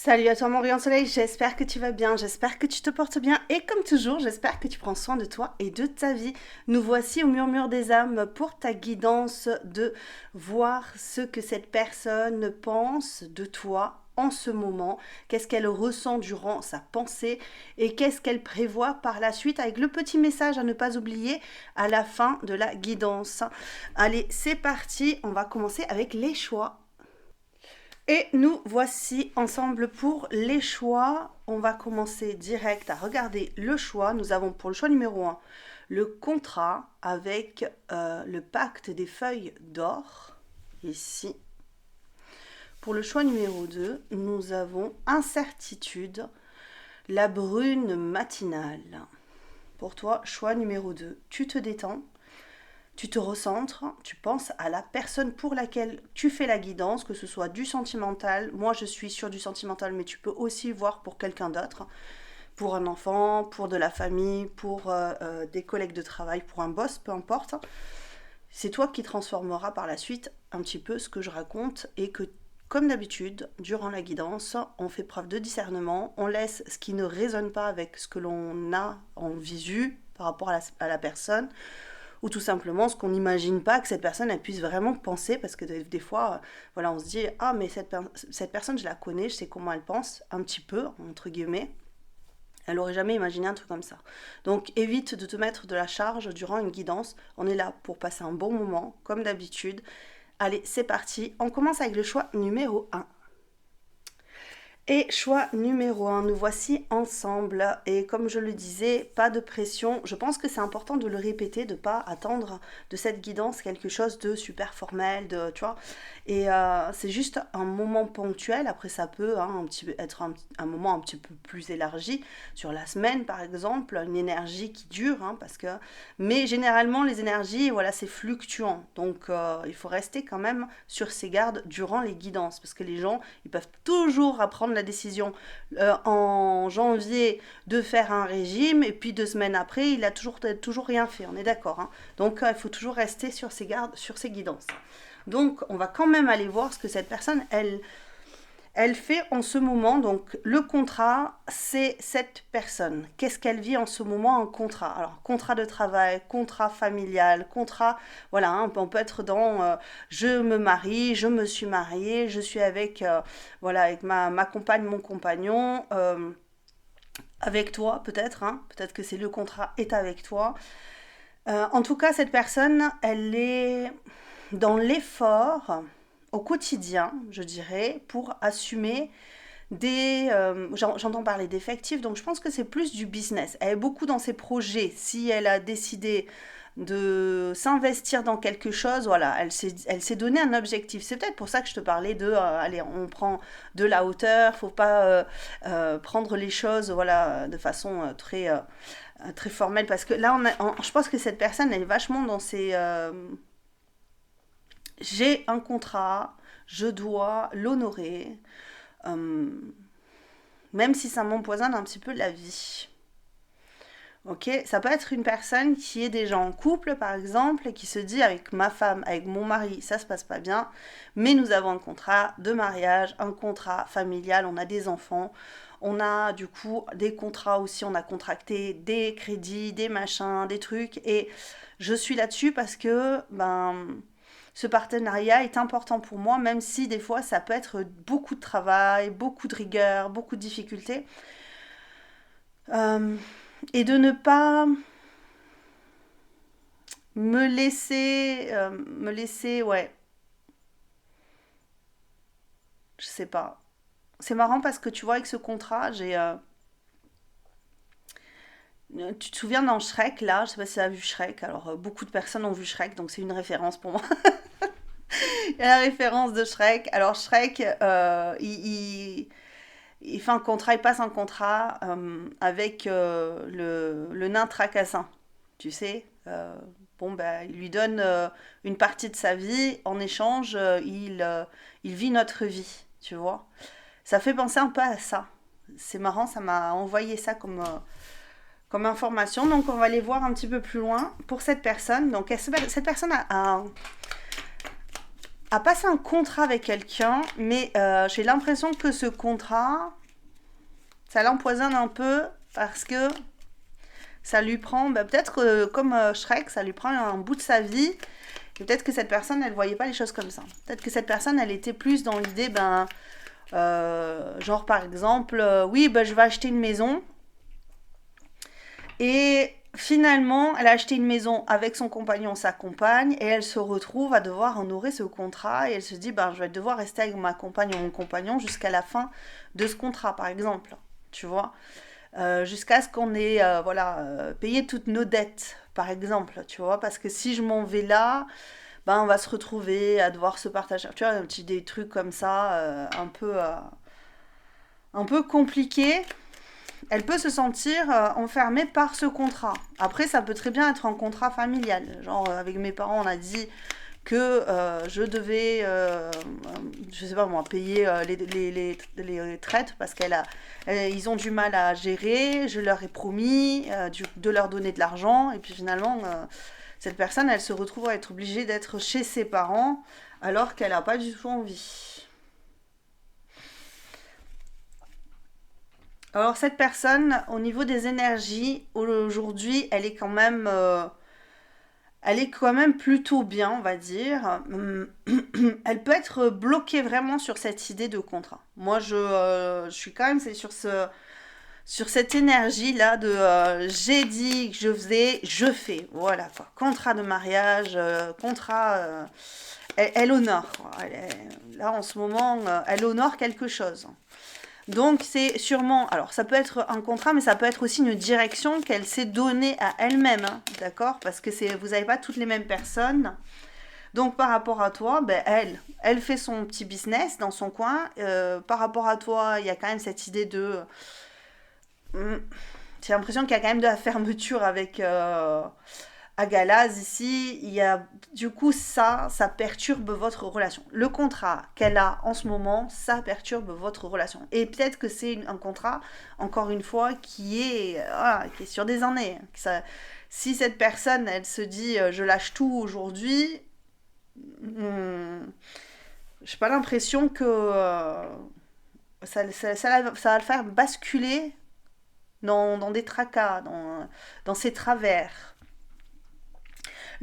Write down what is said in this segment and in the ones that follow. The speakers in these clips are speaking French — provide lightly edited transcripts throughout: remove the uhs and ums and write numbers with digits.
Salut à toi mon rayon de soleil, j'espère que tu vas bien, j'espère que tu te portes bien et comme toujours, j'espère que tu prends soin de toi et de ta vie. Nous voici au murmure des âmes pour ta guidance de voir ce que cette personne pense de toi en ce moment, qu'est-ce qu'elle ressent durant sa pensée et qu'est-ce qu'elle prévoit par la suite avec le petit message à ne pas oublier à la fin de la guidance. Allez, c'est parti, on va commencer avec les choix. Et nous voici ensemble pour les choix. On va commencer direct à regarder le choix. Nous avons pour le choix numéro un le contrat avec le pacte des feuilles d'or, ici. Pour le choix numéro 2, nous avons incertitude, la brune matinale. Pour toi, choix numéro 2, tu te détends, tu te recentres, tu penses à la personne pour laquelle tu fais la guidance, que ce soit du sentimental. Moi, je suis sur du sentimental, mais tu peux aussi voir pour quelqu'un d'autre, pour un enfant, pour de la famille, pour des collègues de travail, pour un boss, peu importe. C'est toi qui transformeras par la suite un petit peu ce que je raconte et que, comme d'habitude, durant la guidance, on fait preuve de discernement, on laisse ce qui ne résonne pas avec ce que l'on a en visu par rapport à la personne, ou tout simplement ce qu'on n'imagine pas que cette personne elle puisse vraiment penser, parce que des fois voilà, on se dit ah mais cette personne je la connais, je sais comment elle pense un petit peu entre guillemets, elle aurait jamais imaginé un truc comme ça. Donc évite de te mettre de la charge durant une guidance, on est là pour passer un bon moment comme d'habitude. Allez, c'est parti, on commence avec le choix numéro un. Et choix numéro un, nous voici ensemble. Et comme je le disais, pas de pression. Je pense que c'est important de le répéter, de ne pas attendre de cette guidance quelque chose de super formel, tu vois. Et c'est juste un moment ponctuel. Après, ça peut être un moment un petit peu plus élargi sur la semaine, par exemple, une énergie qui dure, parce que. Mais généralement, les énergies, voilà, c'est fluctuant. Donc, il faut rester quand même sur ses gardes durant les guidances, parce que les gens, ils peuvent toujours apprendre la décision en janvier de faire un régime et puis 2 semaines après il a toujours rien fait, on est d'accord, donc il faut toujours rester sur ses gardes, sur ses guidances. Donc on va quand même aller voir ce que cette personne elle fait en ce moment. Donc le contrat, c'est cette personne. Qu'est-ce qu'elle vit en ce moment en contrat? Alors contrat de travail, contrat familial, contrat, voilà, on peut être dans je me marie, je me suis mariée, je suis avec, voilà, avec ma compagne, mon compagnon, avec toi peut-être, peut-être que c'est le contrat est avec toi. En tout cas, cette personne, elle est dans l'effort au quotidien, je dirais, pour assumer j'entends parler d'effectifs, donc je pense que c'est plus du business. Elle est beaucoup dans ses projets. Si elle a décidé de s'investir dans quelque chose, voilà, elle s'est donné un objectif. C'est peut-être pour ça que je te parlais de, allez, on prend de la hauteur, faut pas prendre les choses, voilà, de façon très formelle, parce que là, je pense que cette personne, elle est vachement dans ses, j'ai un contrat, je dois l'honorer, euh, même si ça m'empoisonne un petit peu la vie. Ok, ça peut être une personne qui est déjà en couple, par exemple, et qui se dit avec ma femme, avec mon mari, ça se passe pas bien, mais nous avons un contrat de mariage, un contrat familial, on a des enfants, on a du coup des contrats aussi, on a contracté des crédits, des machins, des trucs, et je suis là-dessus parce que ce partenariat est important pour moi, même si des fois ça peut être beaucoup de travail, beaucoup de rigueur, beaucoup de difficultés. Euh, et de ne pas me laisser, ouais, je sais pas. C'est marrant parce que tu vois, avec ce contrat, tu te souviens dans Shrek, là, je sais pas si tu as vu Shrek, alors beaucoup de personnes ont vu Shrek, donc c'est une référence pour moi. Il y a la référence de Shrek. Alors Shrek, il fait un contrat, il passe un contrat avec le nain Tracassin, tu sais. Bon, ben, il lui donne une partie de sa vie, en échange, il vit notre vie, tu vois. Ça fait penser un peu à ça. C'est marrant, ça m'a envoyé ça comme information. Donc on va aller voir un petit peu plus loin pour cette personne. Donc cette personne à passer un contrat avec quelqu'un, mais j'ai l'impression que ce contrat, ça l'empoisonne un peu parce que ça lui prend, peut-être comme Shrek, ça lui prend un bout de sa vie. Et peut-être que cette personne, elle voyait pas les choses comme ça. Peut-être que cette personne, elle était plus dans l'idée, genre par exemple, oui, je vais acheter une maison. Et finalement, elle a acheté une maison avec son compagnon, sa compagne, et elle se retrouve à devoir honorer ce contrat. Et elle se dit, je vais devoir rester avec ma compagne ou mon compagnon jusqu'à la fin de ce contrat, par exemple. Tu vois, jusqu'à ce qu'on ait payé toutes nos dettes, par exemple, tu vois, parce que si je m'en vais là, on va se retrouver à devoir se partager, tu vois, des trucs comme ça, un peu compliqués. Elle peut se sentir enfermée par ce contrat. Après, ça peut très bien être un contrat familial. Genre, avec mes parents, on a dit que je devais, je sais pas moi, payer les traites parce ils ont du mal à gérer. Je leur ai promis de leur donner de l'argent. Et puis finalement, cette personne, elle se retrouve à être obligée d'être chez ses parents alors qu'elle n'a pas du tout envie. Alors cette personne, au niveau des énergies, aujourd'hui, elle est quand même plutôt bien, on va dire. Elle peut être bloquée vraiment sur cette idée de contrat. Moi, je suis quand même sur cette énergie-là de j'ai dit que je faisais, je fais. Voilà quoi. Contrat de mariage, contrat. Elle honore, quoi. Là, en ce moment, elle honore quelque chose. Donc c'est sûrement, alors ça peut être un contrat, mais ça peut être aussi une direction qu'elle s'est donnée à elle-même, hein, d'accord? Parce que vous n'avez pas toutes les mêmes personnes. Donc par rapport à toi, elle fait son petit business dans son coin. Par rapport à toi, il y a quand même cette idée de... J'ai l'impression qu'il y a quand même de la fermeture avec Agalaz ici. Il y a, du coup, ça perturbe votre relation. Le contrat qu'elle a en ce moment, ça perturbe votre relation. Et peut-être que c'est un contrat, encore une fois, qui est sur des années. Si cette personne, elle se dit je lâche tout aujourd'hui, j'ai pas l'impression que ça va le faire basculer dans des tracas, dans ses travers.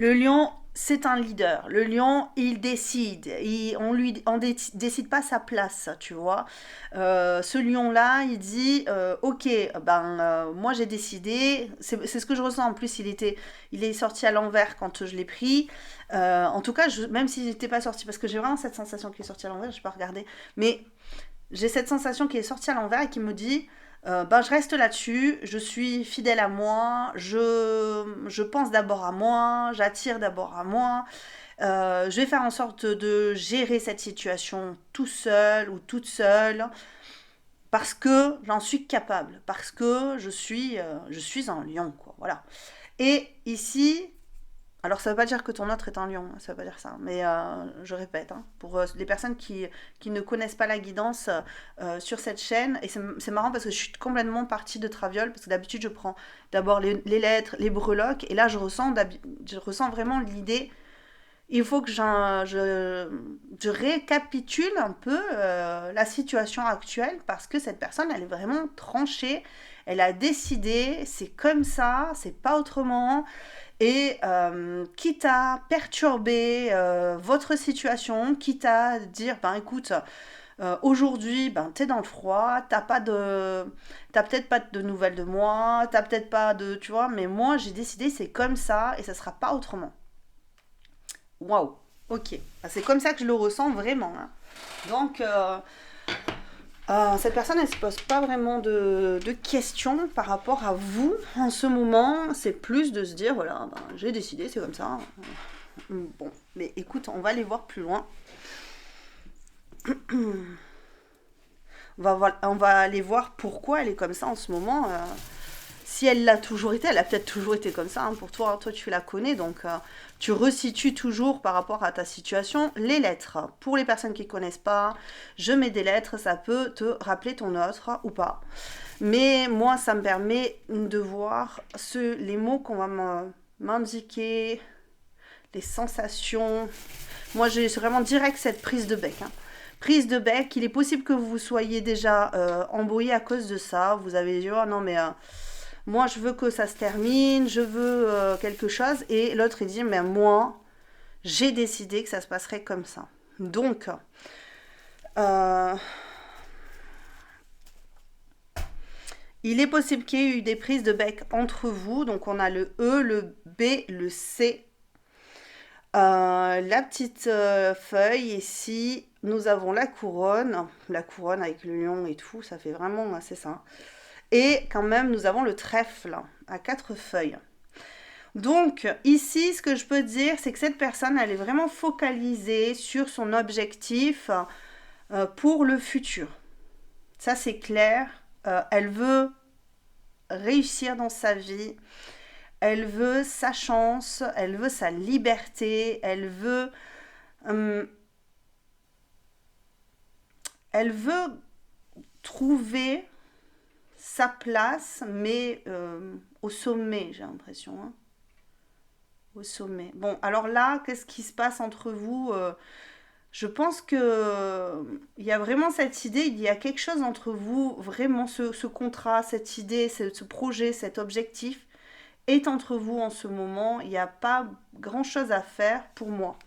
Le lion, c'est un leader. Le lion, il décide. Décide pas sa place, tu vois. Ce lion-là, il dit, ok, moi j'ai décidé. C'est ce que je ressens. En plus, il est sorti à l'envers quand je l'ai pris. En tout cas, même s'il n'était pas sorti, parce que j'ai vraiment cette sensation qu'il est sorti à l'envers, je n'ai pas regardé. Mais j'ai cette sensation qu'il est sorti à l'envers et qui me dit, je reste là-dessus, je suis fidèle à moi, je pense d'abord à moi, j'attire d'abord à moi, je vais faire en sorte de gérer cette situation tout seul ou toute seule parce que j'en suis capable, parce que je suis un lion, quoi, voilà. Et ici, alors ça veut pas dire que ton autre est un lion, ça veut pas dire ça, mais je répète, hein, pour les personnes qui ne connaissent pas la guidance sur cette chaîne, et c'est marrant parce que je suis complètement partie de Traviole, parce que d'habitude je prends d'abord les lettres, les breloques, et là je ressens vraiment l'idée, il faut que je récapitule un peu la situation actuelle, parce que cette personne, elle est vraiment tranchée, elle a décidé, c'est comme ça, c'est pas autrement. Et quitte à perturber votre situation, quitte à dire, écoute, aujourd'hui, t'es dans le froid, t'as peut-être pas de nouvelles de moi, t'as peut-être pas de, tu vois, mais moi j'ai décidé, c'est comme ça et ça sera pas autrement. Waouh, ok, c'est comme ça que je le ressens vraiment, hein. Donc, cette personne, elle se pose pas vraiment de questions par rapport à vous en ce moment. C'est plus de se dire, voilà, j'ai décidé, c'est comme ça. Bon, mais écoute, on va aller voir plus loin. On va aller voir pourquoi elle est comme ça en ce moment. Si elle l'a toujours été, elle a peut-être toujours été comme ça, hein, pour toi. Toi, tu la connais, donc tu resitues toujours par rapport à ta situation les lettres. Pour les personnes qui ne connaissent pas, je mets des lettres, ça peut te rappeler ton autre ou pas. Mais moi, ça me permet de voir les mots qu'on va m'indiquer, les sensations. Moi, j'ai vraiment direct cette prise de bec. Hein. Prise de bec, il est possible que vous soyez déjà embrouillé à cause de ça. Vous avez dit, oh non, mais moi, je veux que ça se termine, je veux quelque chose. Et l'autre, il dit, mais moi, j'ai décidé que ça se passerait comme ça. Donc, euh, il est possible qu'il y ait eu des prises de bec entre vous. Donc, on a le E, le B, le C. La petite feuille ici, nous avons la couronne avec le lion et tout, ça fait vraiment assez ça. Et quand même, nous avons le trèfle à 4 feuilles. Donc ici, ce que je peux dire, c'est que cette personne, elle est vraiment focalisée sur son objectif pour le futur. Ça, c'est clair. Elle veut réussir dans sa vie. Elle veut sa chance, elle veut sa liberté, euh, elle veut trouver sa place, mais au sommet, j'ai l'impression. Hein. Au sommet. Bon, alors là, qu'est-ce qui se passe entre vous Je pense que il y a vraiment cette idée, il y a quelque chose entre vous, vraiment ce contrat, cette idée, ce projet, cet objectif est entre vous en ce moment. Il n'y a pas grand-chose à faire pour moi.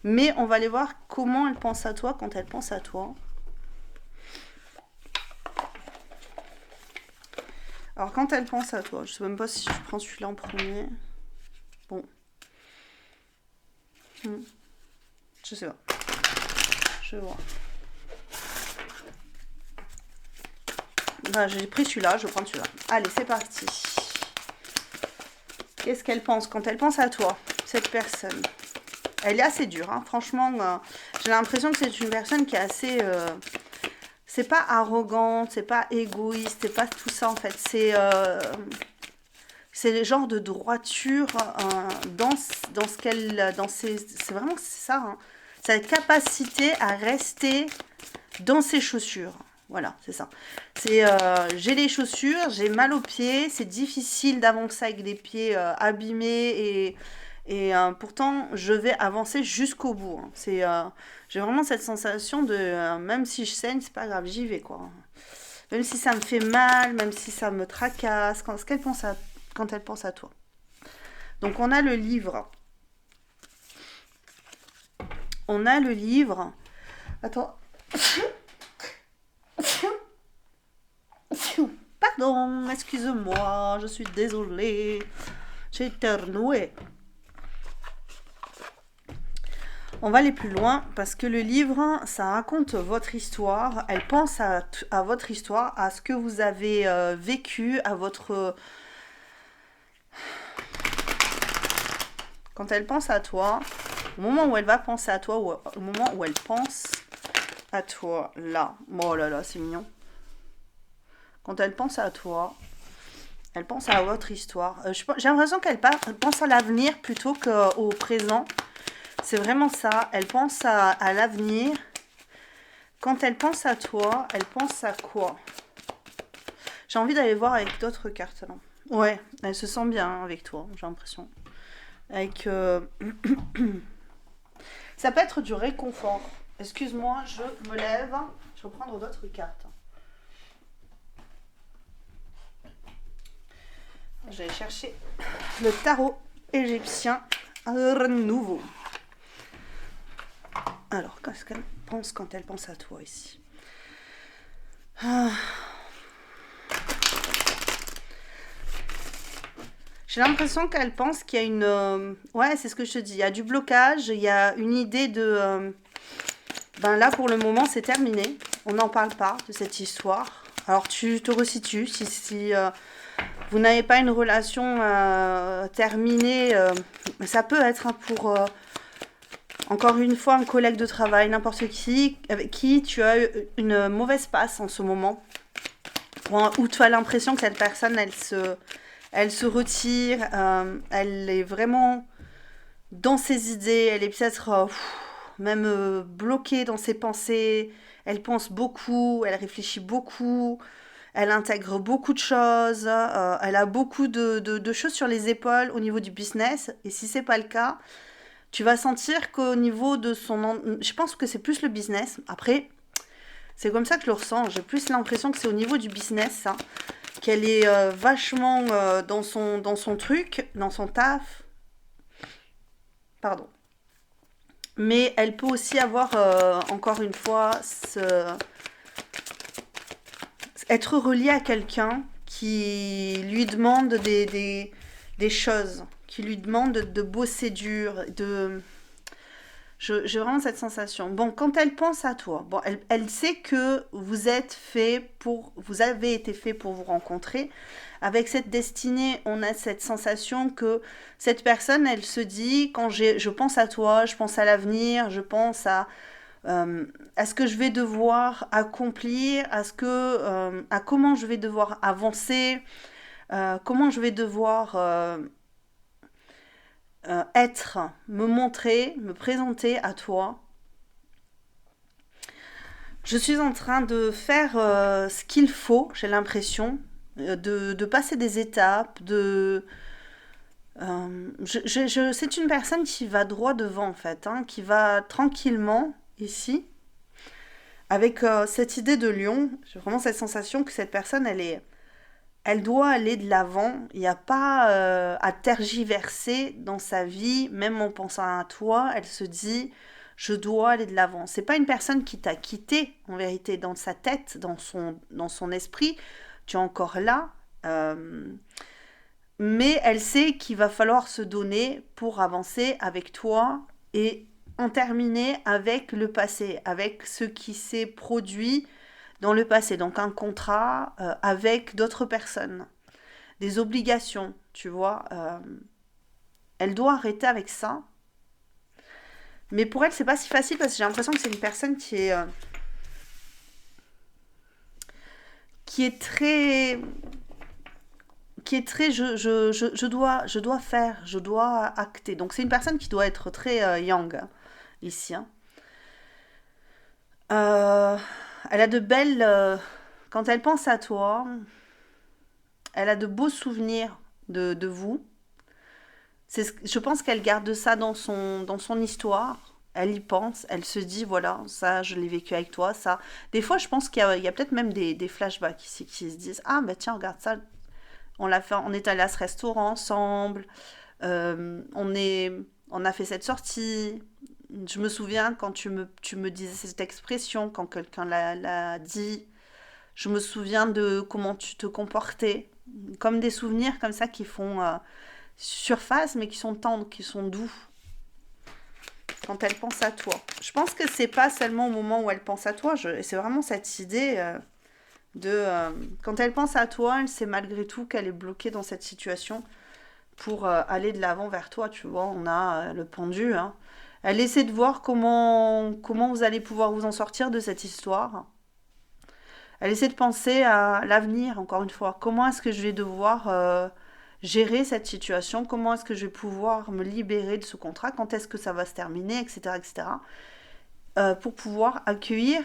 Mais on va aller voir comment elle pense à toi quand elle pense à toi. Alors quand elle pense à toi, je ne sais même pas si je prends celui-là en premier. Bon. Je sais pas. Je vais voir. Ben, j'ai pris celui-là, je vais prendre celui-là. Allez, c'est parti. Qu'est-ce qu'elle pense quand elle pense à toi, cette personne? Elle est assez dure, hein. Franchement, j'ai l'impression que c'est une personne qui est assez... c'est pas arrogante, c'est pas égoïste, c'est pas tout ça en fait. C'est le genre de droiture dans ce qu'elle... C'est vraiment ça, hein. Sa capacité à rester dans ses chaussures. Voilà, c'est ça. J'ai les chaussures, j'ai mal aux pieds, c'est difficile d'avancer avec les pieds abîmés et pourtant je vais avancer jusqu'au bout. Hein. J'ai vraiment cette sensation de même si je saigne, c'est pas grave, j'y vais quoi. Même si ça me fait mal, même si ça me tracasse, quand elle pense à toi. Donc on a le livre. On a le livre. Attends. Pardon, excuse-moi, je suis désolée. J'ai éternué. On va aller plus loin parce que le livre, ça raconte votre histoire. Elle pense à votre histoire, à ce que vous avez vécu, à votre... Quand elle pense à toi, au moment où elle va penser à toi, ou au moment où elle pense à toi, là. Oh là là, c'est mignon. Quand elle pense à toi, elle pense à votre histoire. J'ai l'impression qu'elle pense à l'avenir plutôt qu'au présent. C'est vraiment ça. Elle pense à l'avenir. Quand elle pense à toi, elle pense à quoi? J'ai envie d'aller voir avec d'autres cartes là. Ouais, elle se sent bien avec toi, j'ai l'impression. Avec... Ça peut être du réconfort. Excuse-moi, je me lève. Je vais prendre d'autres cartes. Je vais chercher le tarot égyptien nouveau. Alors, qu'est-ce qu'elle pense quand elle pense à toi ici? J'ai l'impression qu'elle pense qu'il y a une... Ouais, c'est ce que je te dis. Il y a du blocage, il y a une idée de... Ben là, pour le moment, c'est terminé. On n'en parle pas de cette histoire. Alors, tu te resitues. Si vous n'avez pas une relation terminée, ça peut être pour... encore une fois, un collègue de travail, n'importe qui, avec qui tu as une mauvaise passe en ce moment. Ou tu as l'impression que cette personne, elle se retire, elle est vraiment dans ses idées, elle est peut-être même bloquée dans ses pensées, elle pense beaucoup, elle réfléchit beaucoup, elle intègre beaucoup de choses, elle a beaucoup de choses sur les épaules au niveau du business, et si c'est pas le cas, Tu vas sentir qu'au niveau de je pense que c'est plus le business. Après, c'est comme ça que je le ressens. J'ai plus l'impression que c'est au niveau du business, ça. Qu'elle est vachement dans son truc, dans son taf. Pardon. Mais elle peut aussi avoir, encore une fois, être reliée à quelqu'un qui lui demande des choses, qui lui demande de bosser dur, j'ai vraiment cette sensation. Bon, quand elle pense à toi, bon, elle sait que vous avez été fait pour vous rencontrer. Avec cette destinée, on a cette sensation que cette personne, elle se dit, je pense à toi, je pense à l'avenir, je pense à ce que je vais devoir accomplir, à comment je vais devoir avancer, comment je vais devoir me montrer, me présenter à toi. Je suis en train de faire ce qu'il faut, j'ai l'impression, de passer des étapes, c'est une personne qui va droit devant en fait, hein, qui va tranquillement ici, avec cette idée de lion. J'ai vraiment cette sensation que cette personne, elle doit aller de l'avant. Il n'y a pas à tergiverser dans sa vie, même en pensant à toi. Elle se dit, je dois aller de l'avant. C'est pas une personne qui t'a quitté, en vérité, dans sa tête, dans son esprit. Tu es encore là. Mais elle sait qu'il va falloir se donner pour avancer avec toi et en terminer avec le passé, avec ce qui s'est produit dans le passé. Donc un contrat avec d'autres personnes, des obligations, tu vois. Elle doit arrêter avec ça. Mais pour elle, c'est pas si facile parce que j'ai l'impression que c'est une personne qui est très je dois faire, je dois acter. Donc c'est une personne qui doit être très yang ici. Hein. Elle a de belles, quand elle pense à toi, elle a de beaux souvenirs de vous. Je pense qu'elle garde ça dans son histoire. Elle y pense, elle se dit, voilà, ça, je l'ai vécu avec toi, ça. Des fois, je pense qu'il y a peut-être même des flashbacks ici qui se disent, ah, bah tiens, regarde ça, on est allé à ce restaurant ensemble, on a fait cette sortie. Je me souviens quand tu me disais cette expression, quand quelqu'un l'a dit. Je me souviens de comment tu te comportais. Comme des souvenirs comme ça qui font surface, mais qui sont tendres, qui sont doux. Quand elle pense à toi. Je pense que c'est pas seulement au moment où elle pense à toi. C'est vraiment cette idée quand elle pense à toi, elle sait malgré tout qu'elle est bloquée dans cette situation pour aller de l'avant vers toi. Tu vois, on a le pendu. Hein. Elle essaie de voir comment vous allez pouvoir vous en sortir de cette histoire. Elle essaie de penser à l'avenir, encore une fois. Comment est-ce que je vais devoir gérer cette situation? Comment est-ce que je vais pouvoir me libérer de ce contrat? Quand est-ce que ça va se terminer, etc., etc. Pour pouvoir accueillir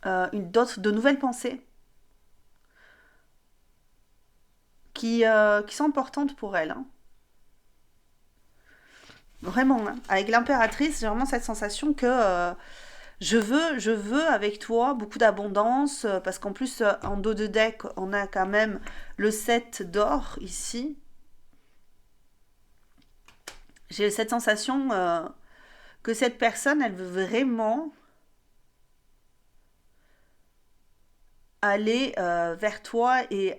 de nouvelles pensées qui sont importantes pour elle. Hein. Vraiment. Hein. Avec l'impératrice, j'ai vraiment cette sensation que je veux avec toi beaucoup d'abondance, parce qu'en plus, en dos de deck, on a quand même le 7 d'or ici. J'ai cette sensation que cette personne, elle veut vraiment aller vers toi et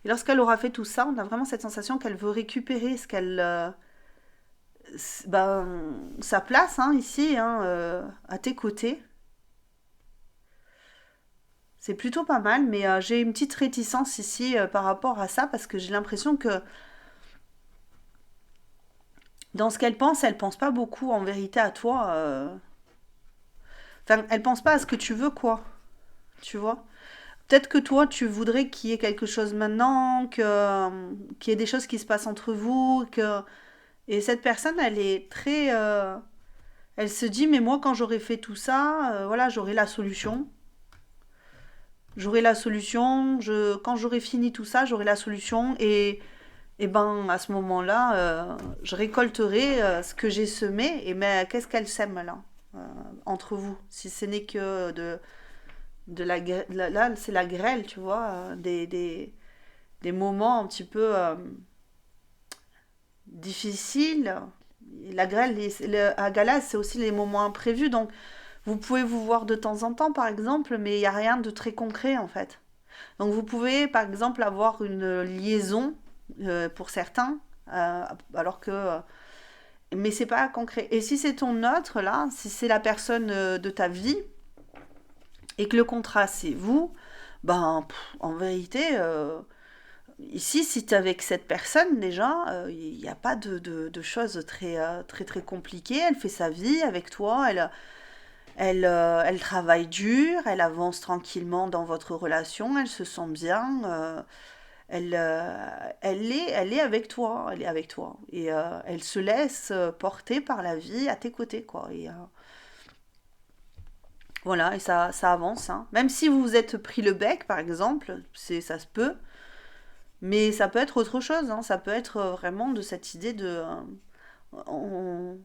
lorsqu'elle aura fait tout ça, on a vraiment cette sensation qu'elle veut récupérer sa place hein, ici, hein, à tes côtés. C'est plutôt pas mal, mais j'ai une petite réticence ici par rapport à ça parce que j'ai l'impression que dans ce elle pense pas beaucoup en vérité à toi. Enfin, elle pense pas à ce que tu veux, quoi. Tu vois? Peut-être que toi, tu voudrais qu'il y ait quelque chose maintenant, qu'il y ait des choses qui se passent entre vous, et cette personne, elle est très, elle se dit, mais moi, quand j'aurai fait tout ça, voilà, j'aurai la solution. J'aurai la solution. Quand j'aurai fini tout ça, j'aurai la solution, et ben à ce moment-là, je récolterai ce que j'ai semé. Et mais qu'est-ce qu'elle sème là, euh, entre vous? Si ce n'est que de là, c'est la grêle, tu vois, des moments un petit peu difficiles. La grêle, à Galas, c'est aussi les moments imprévus. Donc, vous pouvez vous voir de temps en temps, par exemple, mais il n'y a rien de très concret, en fait. Donc, vous pouvez, par exemple, avoir une liaison pour certains, alors que. Mais c'est pas concret. Et si c'est ton autre, là, si c'est la personne de ta vie, et que le contrat, c'est vous, ben, en vérité, ici, si tu es avec cette personne, déjà, il n'y a pas de choses très, très compliquées. Elle fait sa vie avec toi, elle travaille dur, elle avance tranquillement dans votre relation, elle se sent bien, elle est avec toi, elle est avec toi. Et elle se laisse porter par la vie à tes côtés, quoi. Et voilà, et ça avance, hein. Même si vous vous êtes pris le bec, par exemple, ça se peut. Mais ça peut être autre chose, hein. Ça peut être vraiment de cette idée de on,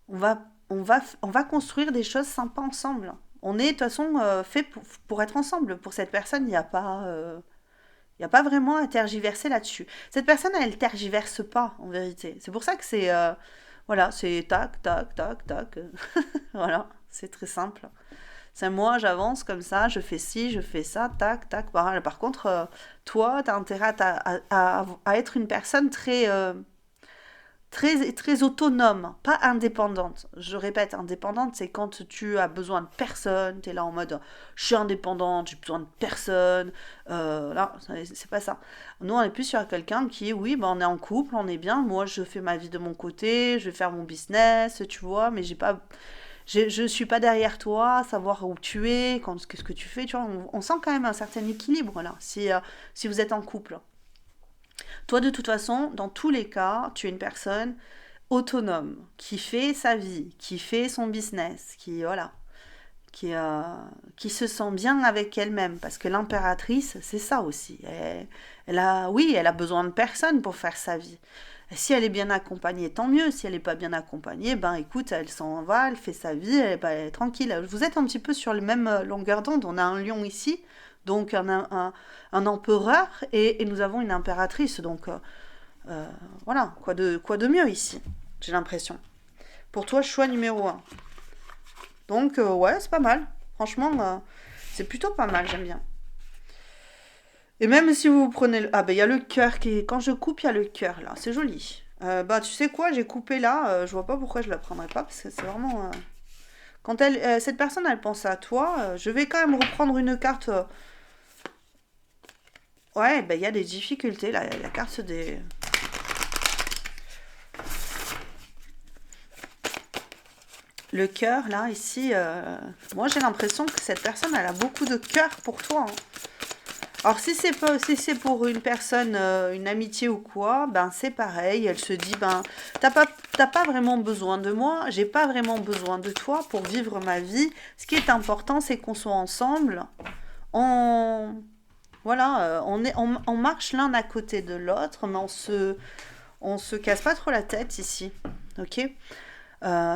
on va construire des choses sympas ensemble. On est de toute façon fait pour être ensemble. Pour cette personne, il y a pas vraiment à tergiverser là-dessus. Cette personne, elle tergiverse pas en vérité. C'est pour ça que c'est voilà, c'est tac, tac, tac, tac. Voilà, c'est très simple. C'est moi, j'avance comme ça, je fais ci, je fais ça, tac, tac. Par contre, toi, tu as intérêt à être une personne très, très autonome, pas indépendante. Je répète, indépendante, c'est quand tu as besoin de personne, tu es là en mode je suis indépendante, j'ai besoin de personne. Là, c'est pas ça. Nous, on est plus sur quelqu'un qui, oui, ben, on est en couple, on est bien. Moi, je fais ma vie de mon côté, je vais faire mon business, tu vois, mais je suis pas derrière toi, savoir où tu es, qu'est-ce que tu fais, tu vois. On sent quand même un certain équilibre là, si vous êtes en couple. Toi, de toute façon, dans tous les cas, tu es une personne autonome, qui fait sa vie, qui fait son business, voilà, qui, euh, qui se sent bien avec elle-même. Parce que l'impératrice, c'est ça aussi. Oui, elle a besoin de personne pour faire sa vie. Et si elle est bien accompagnée, tant mieux. Si elle n'est pas bien accompagnée, ben écoute, elle s'en va, elle fait sa vie, elle est tranquille. Vous êtes un petit peu sur la même longueur d'onde. On a un lion ici, donc un empereur, et nous avons une impératrice. Donc euh, voilà, quoi de mieux ici, j'ai l'impression. Pour toi, choix numéro un. Donc ouais, c'est pas mal. Franchement, c'est plutôt pas mal, j'aime bien. Et même si vous prenez Ah ben il y a le cœur qui est... Quand je coupe, il y a le cœur là, c'est joli. Bah tu sais quoi, j'ai coupé là, je vois pas pourquoi je la prendrais pas, parce que c'est vraiment... Quand cette personne, elle pense à toi, je vais quand même reprendre une carte... Ouais, ben il y a des difficultés là, la carte des... Le cœur là, ici, moi j'ai l'impression que cette personne, elle a beaucoup de cœur pour toi, hein. Alors si c'est pour une personne, une amitié ou quoi, ben c'est pareil. Elle se dit ben t'as pas vraiment besoin de moi, j'ai pas vraiment besoin de toi pour vivre ma vie. Ce qui est important, c'est qu'on soit ensemble. On voilà, on marche l'un à côté de l'autre, mais on se casse pas trop la tête ici, ok?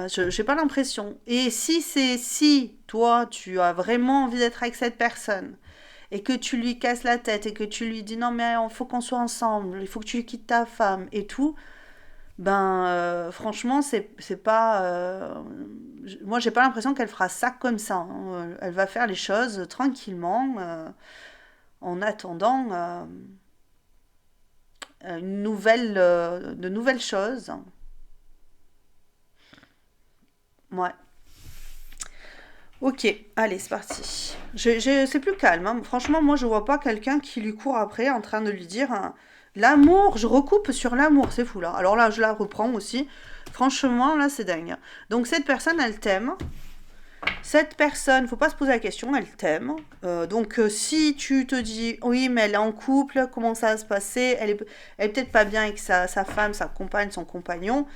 J'ai pas l'impression. Et si toi tu as vraiment envie d'être avec cette personne et que tu lui casses la tête et que tu lui dis non mais il faut qu'on soit ensemble, il faut que tu quittes ta femme et tout, ben franchement c'est pas moi j'ai pas l'impression qu'elle fera ça comme ça, hein. Elle va faire les choses tranquillement en attendant de nouvelles choses. Ouais. Ok, allez, c'est parti. C'est plus calme, hein. Franchement, moi, je vois pas quelqu'un qui lui court après en train de lui dire hein, l'amour. Je recoupe sur l'amour, c'est fou là. Alors là, je la reprends aussi. Franchement, là, c'est dingue. Donc, cette personne, elle t'aime. Cette personne, faut pas se poser la question, elle t'aime. Donc, si tu te dis, oui, mais elle est en couple, comment ça va se passer? Elle est peut-être pas bien avec sa femme, sa compagne, son compagnon.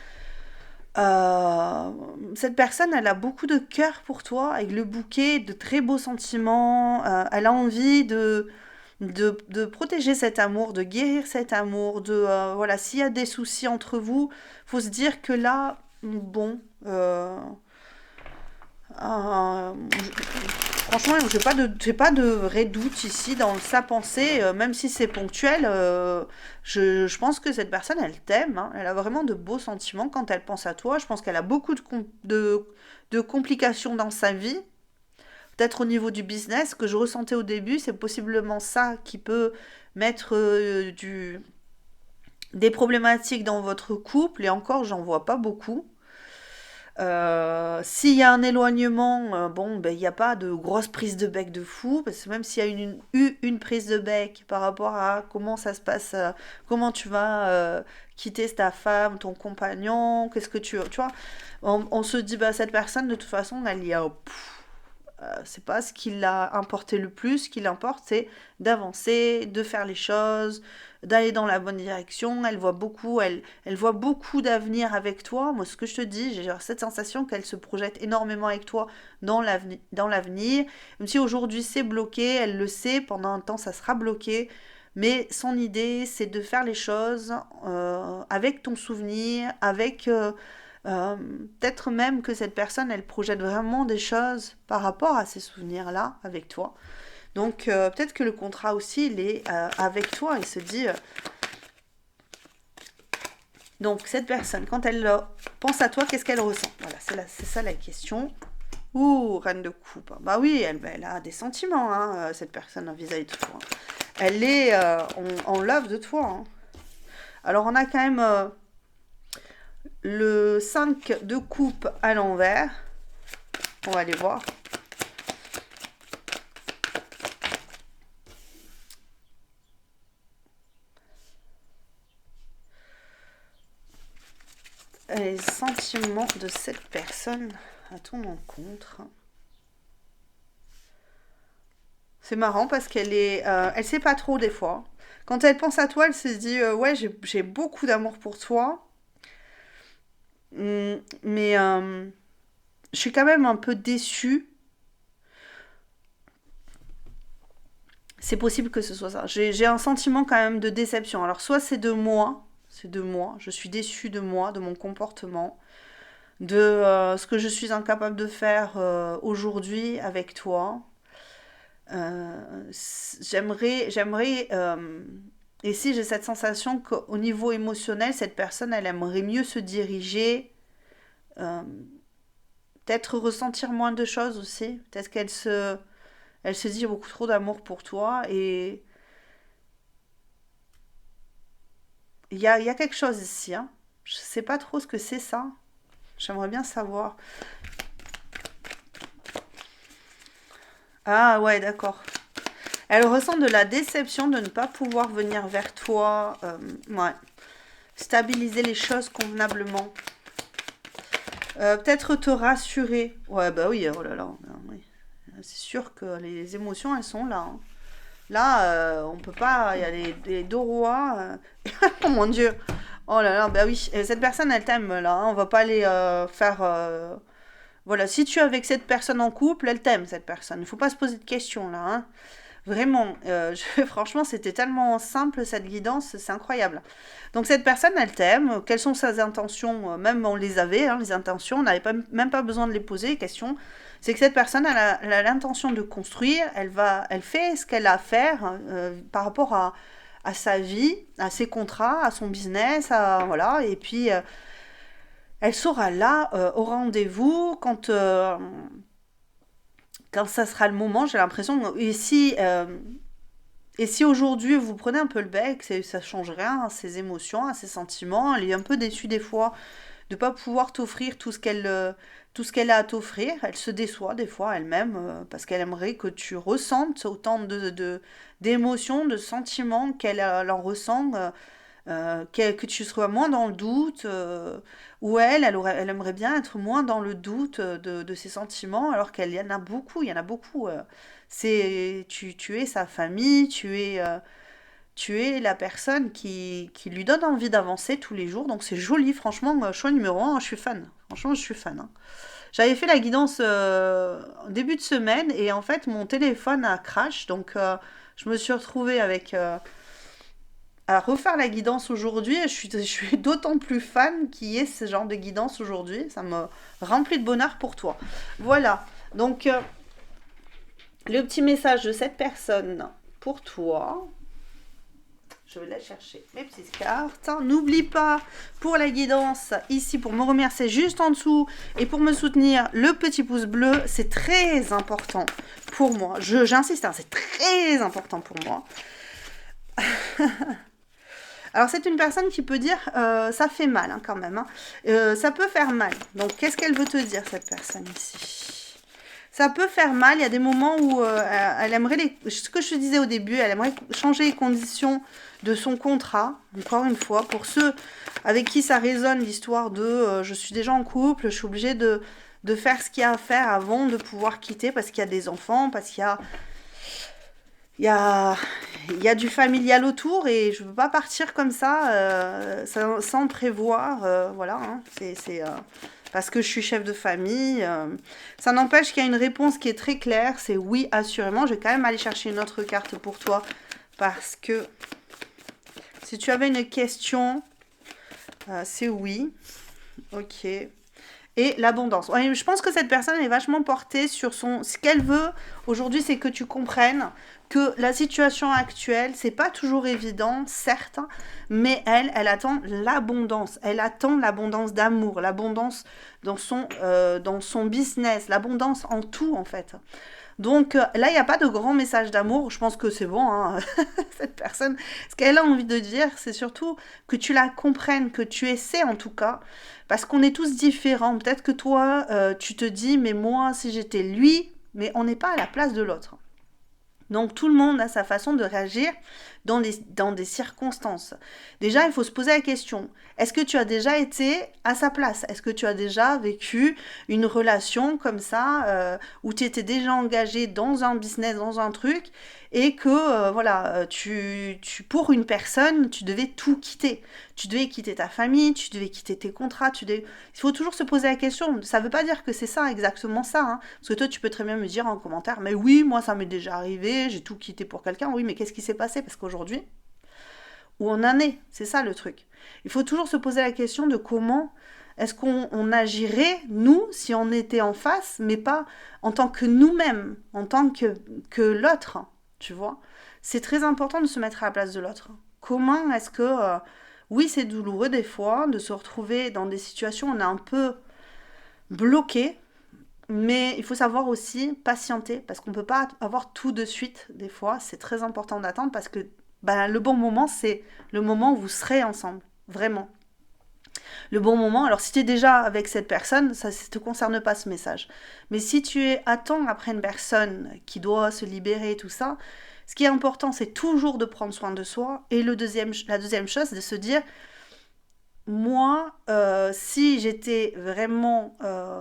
Euh, Cette personne, elle a beaucoup de cœur pour toi, avec le bouquet de très beaux sentiments. Elle a envie de protéger cet amour, de guérir cet amour, voilà, s'il y a des soucis entre vous, faut se dire que là, bon, euh, franchement, j'ai pas de vrai doute ici dans sa pensée, même si c'est ponctuel. Je pense que cette personne, elle t'aime, hein. Elle a vraiment de beaux sentiments quand elle pense à toi. Je pense qu'elle a beaucoup de complications dans sa vie. Peut-être au niveau du business, que je ressentais au début, c'est possiblement ça qui peut mettre des problématiques dans votre couple. Et encore, j'en vois pas beaucoup. S'il y a un éloignement, bon, ben, il n'y a pas de grosse prise de bec de fou, parce que même s'il y a eu une prise de bec par rapport à comment ça se passe, comment tu vas quitter ta femme, ton compagnon, qu'est-ce que tu vois, on se dit, bah, cette personne, de toute façon, elle y a, c'est pas ce qui l'a importé le plus. Ce qui l'importe, c'est d'avancer, de faire les choses, d'aller dans la bonne direction. Elle voit beaucoup d'avenir avec toi. Moi, ce que je te dis, j'ai genre cette sensation qu'elle se projette énormément avec toi dans l'avenir. Même si aujourd'hui c'est bloqué, elle le sait, pendant un temps ça sera bloqué. Mais son idée, c'est de faire les choses avec ton souvenir, avec euh, peut-être même que cette personne, elle projette vraiment des choses par rapport à ces souvenirs-là avec toi. Donc peut-être que le contrat aussi, il est avec toi et se dit... donc cette personne, quand elle pense à toi, qu'est-ce qu'elle ressent? Voilà, c'est ça la question. Ouh, reine de coupe. Bah oui, elle a des sentiments, hein, cette personne vis-à-vis de toi. Elle est en love de toi, hein. Alors on a quand même le 5 de coupe à l'envers. On va aller voir. Les sentiments de cette personne à ton encontre. C'est marrant parce elle sait pas trop des fois. Quand elle pense à toi, elle se dit ouais, j'ai beaucoup d'amour pour toi. Mais je suis quand même un peu déçue. C'est possible que ce soit ça. J'ai un sentiment quand même de déception. Alors soit c'est de moi, je suis déçue de moi, de mon comportement, de ce que je suis incapable de faire aujourd'hui avec toi. J'aimerais, et si j'ai cette sensation qu'au niveau émotionnel, cette personne, elle aimerait mieux se diriger, euh, peut-être ressentir moins de choses aussi. Peut-être elle se dit beaucoup trop d'amour pour toi et il y a quelque chose ici, hein. Je sais pas trop ce que c'est ça. J'aimerais bien savoir. Ah ouais, d'accord. Elle ressent de la déception de ne pas pouvoir venir vers toi. Ouais. Stabiliser les choses convenablement. Peut-être te rassurer. Ouais, bah oui, oh là là. Oui. C'est sûr que les émotions, elles sont là, hein. Là, on peut pas. Il y a les deux rois. Oh mon Dieu. Oh là là, bah oui. Et cette personne, elle t'aime là, hein. On va pas aller faire. Voilà, si tu es avec cette personne en couple, elle t'aime cette personne. Il faut pas se poser de questions là, hein. Vraiment, franchement, c'était tellement simple cette guidance, c'est incroyable. Donc cette personne, elle t'aime. Quelles sont ses intentions? Même on les avait, hein, les intentions, on n'avait même pas besoin de les poser, les questions. C'est que cette personne, elle a l'intention de construire, elle fait ce qu'elle a à faire par rapport à sa vie, à ses contrats, à son business, voilà. Et puis, elle sera là au rendez-vous quand ça sera le moment, j'ai l'impression. Et si aujourd'hui vous prenez un peu le bec, ça change rien à ses émotions, à ses sentiments. Elle est un peu déçue des fois de ne pas pouvoir t'offrir tout ce qu'elle a à t'offrir. Elle se déçoit des fois elle-même parce qu'elle aimerait que tu ressentes autant d'émotions, de sentiments elle en ressent. Que tu sois moins dans le doute, ou elle aimerait bien être moins dans le doute de ses sentiments, alors qu'il y en a beaucoup, il y en a beaucoup. Tu es sa famille, tu es la personne qui lui donne envie d'avancer tous les jours, donc c'est joli, franchement, choix numéro un, je suis fan. Franchement, je suis fan, hein. J'avais fait la guidance en début de semaine et en fait mon téléphone a crash, donc je me suis retrouvée avec à refaire la guidance aujourd'hui et je suis d'autant plus fan qu'il y ait ce genre de guidance aujourd'hui. Ça me remplit de bonheur pour toi. Voilà, donc le petit message de cette personne pour toi. Je vais la chercher, mes petites cartes. N'oublie pas, pour la guidance, ici, pour me remercier juste en dessous et pour me soutenir, le petit pouce bleu, c'est très important pour moi. J'insiste, hein, c'est très important pour moi. Alors, c'est une personne qui peut dire, ça fait mal hein, quand même. Hein. Ça peut faire mal. Donc, qu'est-ce qu'elle veut te dire, cette personne ici? Ça peut faire mal. Il y a des moments où elle aimerait, ce que je te disais au début, elle aimerait changer les conditions de son contrat. Encore une fois, pour ceux avec qui ça résonne l'histoire de je suis déjà en couple, je suis obligée de faire ce qu'il y a à faire avant de pouvoir quitter parce qu'il y a des enfants, parce qu'il y a il y a du familial autour et je ne peux pas partir comme ça, sans prévoir. Voilà, hein, c'est parce que je suis chef de famille. Ça n'empêche qu'il y a une réponse qui est très claire, c'est oui, assurément. Je vais quand même aller chercher une autre carte pour toi parce que si tu avais une question, c'est oui. Ok. Et l'abondance. Ouais, je pense que cette personne est vachement portée sur son... Ce qu'elle veut aujourd'hui, c'est que tu comprennes que la situation actuelle, c'est pas toujours évident, certes, mais elle attend l'abondance. Elle attend l'abondance d'amour, l'abondance dans son business, l'abondance en tout, en fait. Donc là, il n'y a pas de grand message d'amour. Je pense que c'est bon, hein. Cette personne. Ce qu'elle a envie de dire, c'est surtout que tu la comprennes, que tu essaies en tout cas. Parce qu'on est tous différents. Peut-être que toi, tu te dis, mais moi, si j'étais lui, mais on n'est pas à la place de l'autre. Donc tout le monde a sa façon de réagir dans des circonstances. Déjà, il faut se poser la question, est-ce que tu as déjà été à sa place? Est-ce que tu as déjà vécu une relation comme ça, où tu étais déjà engagé dans un business, dans un truc, et que voilà, pour une personne, tu devais tout quitter. Tu devais quitter ta famille, tu devais quitter tes contrats, il faut toujours se poser la question. Ça ne veut pas dire que c'est ça, exactement ça. Hein. Parce que toi, tu peux très bien me dire en commentaire, mais oui, moi, ça m'est déjà arrivé, j'ai tout quitté pour quelqu'un. Oui, mais qu'est-ce qui s'est passé? Parce qu'aujourd'hui, où on en est, c'est ça le truc. Il faut toujours se poser la question de comment est-ce qu'on agirait, nous, si on était en face, mais pas en tant que nous-mêmes, en tant que l'autre, tu vois. C'est très important de se mettre à la place de l'autre. Comment est-ce que... oui, c'est douloureux des fois de se retrouver dans des situations où on est un peu bloqué, mais il faut savoir aussi patienter, parce qu'on ne peut pas avoir tout de suite, des fois. C'est très important d'attendre, parce que le bon moment, c'est le moment où vous serez ensemble, vraiment. Le bon moment, alors si tu es déjà avec cette personne, ça ne te concerne pas ce message. Mais si tu es à temps après une personne qui doit se libérer, tout ça, ce qui est important, c'est toujours de prendre soin de soi. Et la deuxième chose, c'est de se dire, moi, si j'étais vraiment,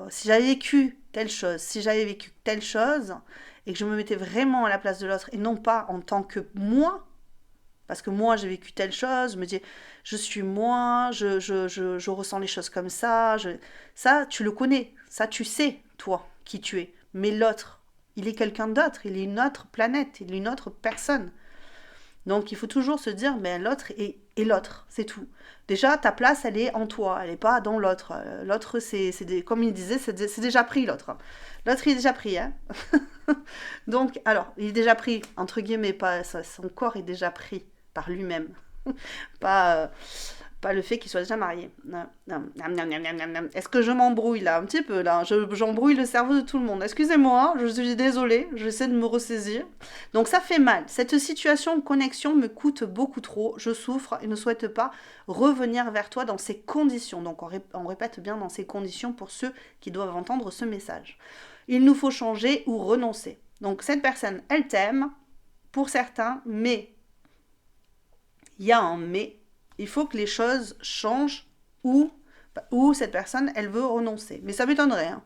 si j'avais vécu telle chose, si j'avais vécu telle chose, et que je me mettais vraiment à la place de l'autre, et non pas en tant que moi, parce que moi j'ai vécu telle chose, je me dis, je suis moi, je ressens les choses comme ça, ça tu le connais, ça tu sais, toi, qui tu es. Mais l'autre, il est quelqu'un d'autre, il est une autre planète, il est une autre personne. Donc il faut toujours se dire, mais l'autre est l'autre, c'est tout. Déjà, ta place, elle est en toi, elle n'est pas dans l'autre. L'autre, comme il disait, c'est déjà pris l'autre. L'autre, il est déjà pris. Hein. Donc, alors, il est déjà pris, entre guillemets, pas, son corps est déjà pris par lui-même. pas, pas le fait qu'il soit déjà marié. Est-ce que je m'embrouille là un petit peu là? J'embrouille le cerveau de tout le monde. Excusez-moi, je suis désolée, j'essaie de me ressaisir. Donc ça fait mal. Cette situation de connexion me coûte beaucoup trop. Je souffre et ne souhaite pas revenir vers toi dans ces conditions. Donc on répète bien dans ces conditions pour ceux qui doivent entendre ce message. Il nous faut changer ou renoncer. Donc cette personne, elle t'aime pour certains, mais il y a un mais. Il faut que les choses changent ou cette personne, elle veut renoncer. Mais ça m'étonnerait. Hein.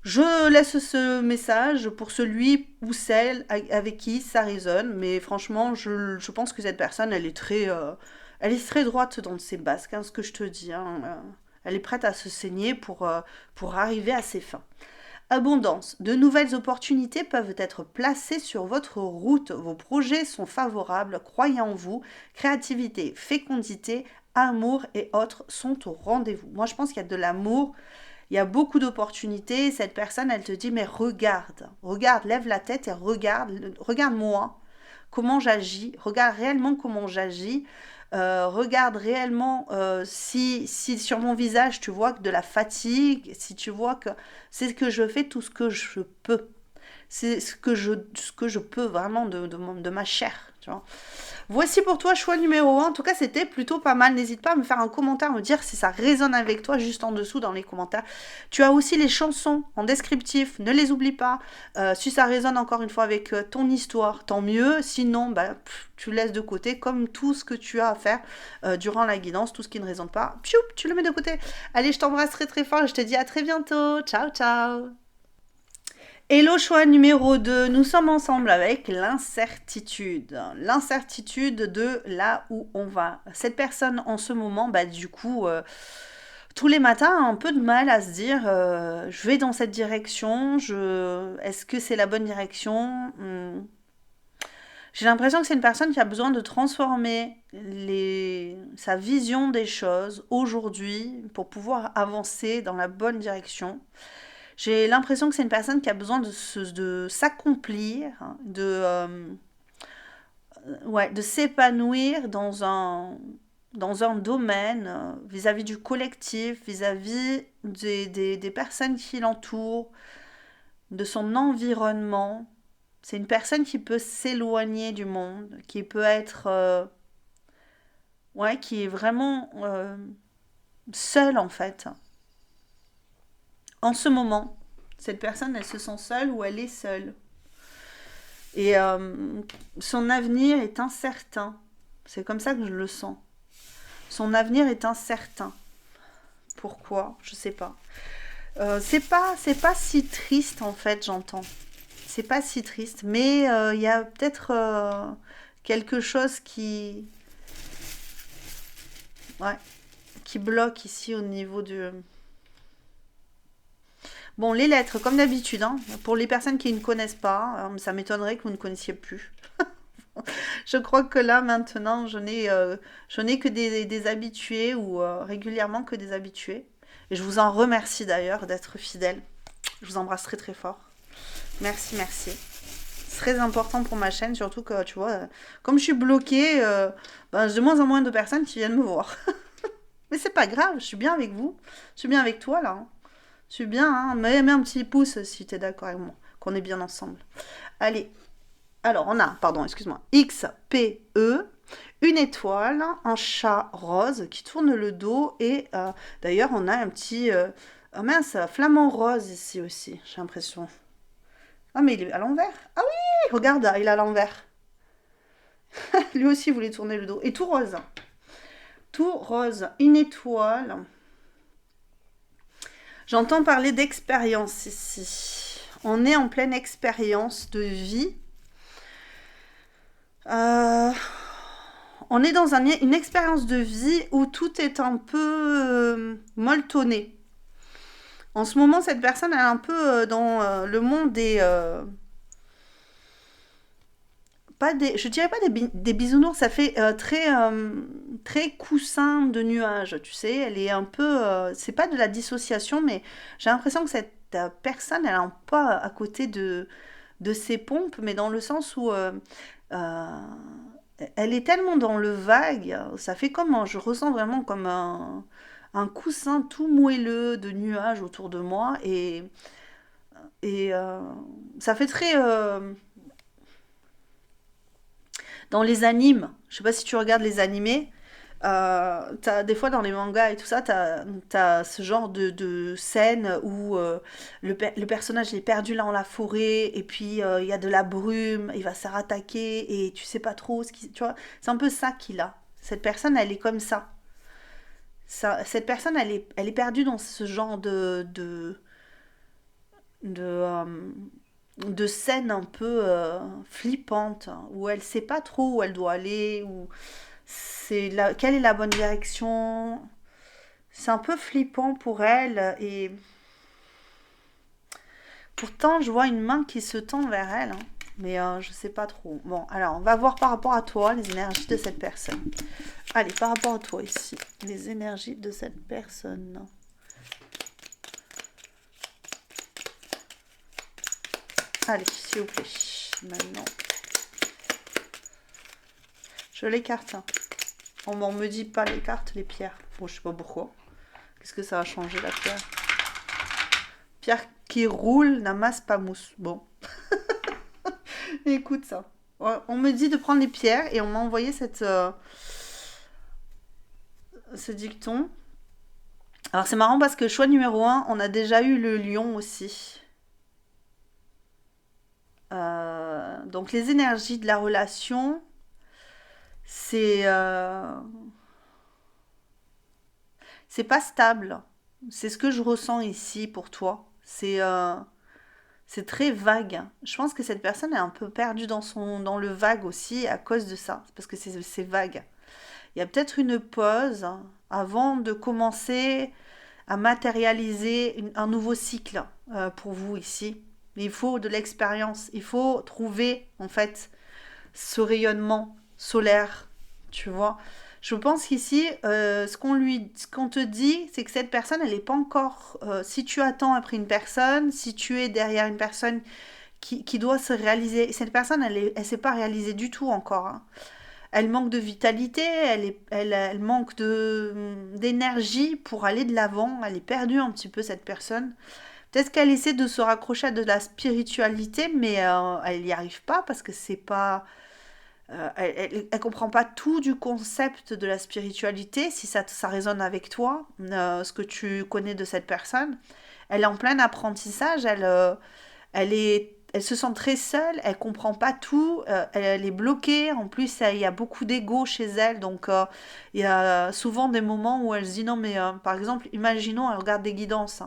Je laisse ce message pour celui ou celle avec qui ça résonne. Mais franchement, je pense que cette personne, elle est très droite dans ses basques, hein, ce que je te dis. Hein. Elle est prête à se saigner pour arriver à ses fins. Abondance. De nouvelles opportunités peuvent être placées sur votre route. Vos projets sont favorables. Croyez en vous. Créativité, fécondité, amour et autres sont au rendez-vous. Moi, je pense qu'il y a de l'amour. Il y a beaucoup d'opportunités. Cette personne, elle te dit, mais regarde, regarde, lève la tête et regarde, regarde-moi comment j'agis. Regarde réellement comment j'agis. Regarde réellement si sur mon visage tu vois que de la fatigue, si tu vois que c'est ce que je fais, tout ce que je peux. C'est ce que je peux vraiment de ma chair. Tu vois. Voici pour toi choix numéro 1. En tout cas, c'était plutôt pas mal. N'hésite pas à me faire un commentaire, me dire si ça résonne avec toi juste en dessous dans les commentaires. Tu as aussi les chansons en descriptif, ne les oublie pas. Si ça résonne encore une fois avec ton histoire, tant mieux. Sinon, bah, tu laisses de côté comme tout ce que tu as à faire durant la guidance, tout ce qui ne résonne pas. Pioup, tu le mets de côté. Allez, je t'embrasse très très fort et je te dis à très bientôt. Ciao, ciao. Hello choix numéro 2, nous sommes ensemble avec l'incertitude. L'incertitude de là où on va. Cette personne en ce moment, bah, du coup, tous les matins a un peu de mal à se dire je vais dans cette direction, est-ce que c'est la bonne direction? J'ai l'impression que c'est une personne qui a besoin de transformer sa vision des choses aujourd'hui pour pouvoir avancer dans la bonne direction. J'ai l'impression que c'est une personne qui a besoin de s'accomplir, ouais, de s'épanouir dans un domaine vis-à-vis du collectif, vis-à-vis des personnes qui l'entourent, de son environnement. C'est une personne qui peut s'éloigner du monde, qui peut être, ouais, qui est vraiment seule en fait. En ce moment, cette personne, elle se sent seule ou elle est seule. Et son avenir est incertain. C'est comme ça que je le sens. Son avenir est incertain. Pourquoi? Je sais pas. C'est pas si triste en fait, j'entends. C'est pas si triste, mais il y a peut-être quelque chose ouais, qui bloque ici au niveau du. Bon, les lettres, comme d'habitude, hein, pour les personnes qui ne connaissent pas, ça m'étonnerait que vous ne connaissiez plus. Je crois que là, maintenant, je n'ai que des habitués ou régulièrement que des habitués. Et je vous en remercie d'ailleurs d'être fidèles. Je vous embrasse très très fort. Merci, merci. C'est très important pour ma chaîne, surtout que, tu vois, comme je suis bloquée, ben, j'ai de moins en moins de personnes qui viennent me voir. Mais c'est pas grave, je suis bien avec vous. Je suis bien avec toi, là. Hein. Je suis bien, hein. Mets un petit pouce si t'es d'accord avec moi, qu'on est bien ensemble. Allez, alors on a, pardon, excuse-moi, XPE, une étoile, un chat rose qui tourne le dos et d'ailleurs on a un petit, oh mince, flamant rose ici aussi, j'ai l'impression. Ah mais il est à l'envers. Ah oui, regarde, il est à l'envers. Lui aussi voulait tourner le dos. Et tout rose. Tout rose, une étoile. J'entends parler d'expérience ici. On est en pleine expérience de vie. On est dans une expérience de vie où tout est un peu molletonné. En ce moment, cette personne est un peu dans le monde des... pas des, je dirais pas des bisounours, ça fait très coussin de nuages, tu sais. Elle est un peu... c'est pas de la dissociation, mais j'ai l'impression que cette personne, elle est un peu à côté de ses pompes, mais dans le sens où... euh, elle est tellement dans le vague, ça fait comme je ressens vraiment comme un coussin tout moelleux de nuages autour de moi et ça fait très dans les animes. Je sais pas si tu regardes les animés. Des fois dans les mangas et tout ça, t'as ce genre de scène où le personnage est perdu là dans la forêt et puis il y a de la brume, il va se faire attaquer et tu sais pas trop tu vois, c'est un peu ça qu'il a. Cette personne, elle est comme ça. Cette personne, elle est perdue dans ce genre de, de scène un peu flippante où elle sait pas trop où elle doit aller, quelle est la bonne direction. C'est un peu flippant pour elle et pourtant je vois une main qui se tend vers elle, hein. Mais je sais pas trop. Bon, alors on va voir par rapport à toi les énergies de cette personne. Allez, par rapport à toi ici, les énergies de cette personne. Allez, s'il vous plaît. Maintenant, je l'écarte, hein. On me dit pas les cartes, les pierres. Bon, je sais pas pourquoi. Qu'est-ce que ça va changer la pierre? Pierre qui roule n'amasse pas mousse. Bon, écoute ça. Ouais, on me dit de prendre les pierres et on m'a envoyé ce dicton. Alors c'est marrant parce que choix numéro un, on a déjà eu le lion aussi. Donc les énergies de la relation, c'est c'est pas stable. C'est ce que je ressens ici pour toi. C'est très vague. Je pense que cette personne est un peu perdue dans le vague aussi à cause de ça, parce que c'est vague. Il y a peut-être une pause avant de commencer à matérialiser un nouveau cycle pour vous ici. Mais il faut de l'expérience. Il faut trouver en fait ce rayonnement solaire, tu vois. Je pense qu'ici, ce qu'on te dit, c'est que cette personne, elle n'est pas encore. Si tu attends après une personne, si tu es derrière une personne qui doit se réaliser, cette personne, elle s'est pas réalisée du tout encore, hein. Elle manque de vitalité, elle manque d'énergie pour aller de l'avant. Elle est perdue un petit peu, cette personne. Peut-être qu'elle essaie de se raccrocher à de la spiritualité, mais elle n'y arrive pas parce que c'est pas. Elle comprend pas tout du concept de la spiritualité, si ça résonne avec toi, ce que tu connais de cette personne. Elle est en plein apprentissage, elle se sent très seule, elle comprend pas tout, elle est bloquée. En plus, il y a beaucoup d'ego chez elle, donc il y a souvent des moments où elle se dit non, mais par exemple, imaginons, elle regarde des guidances.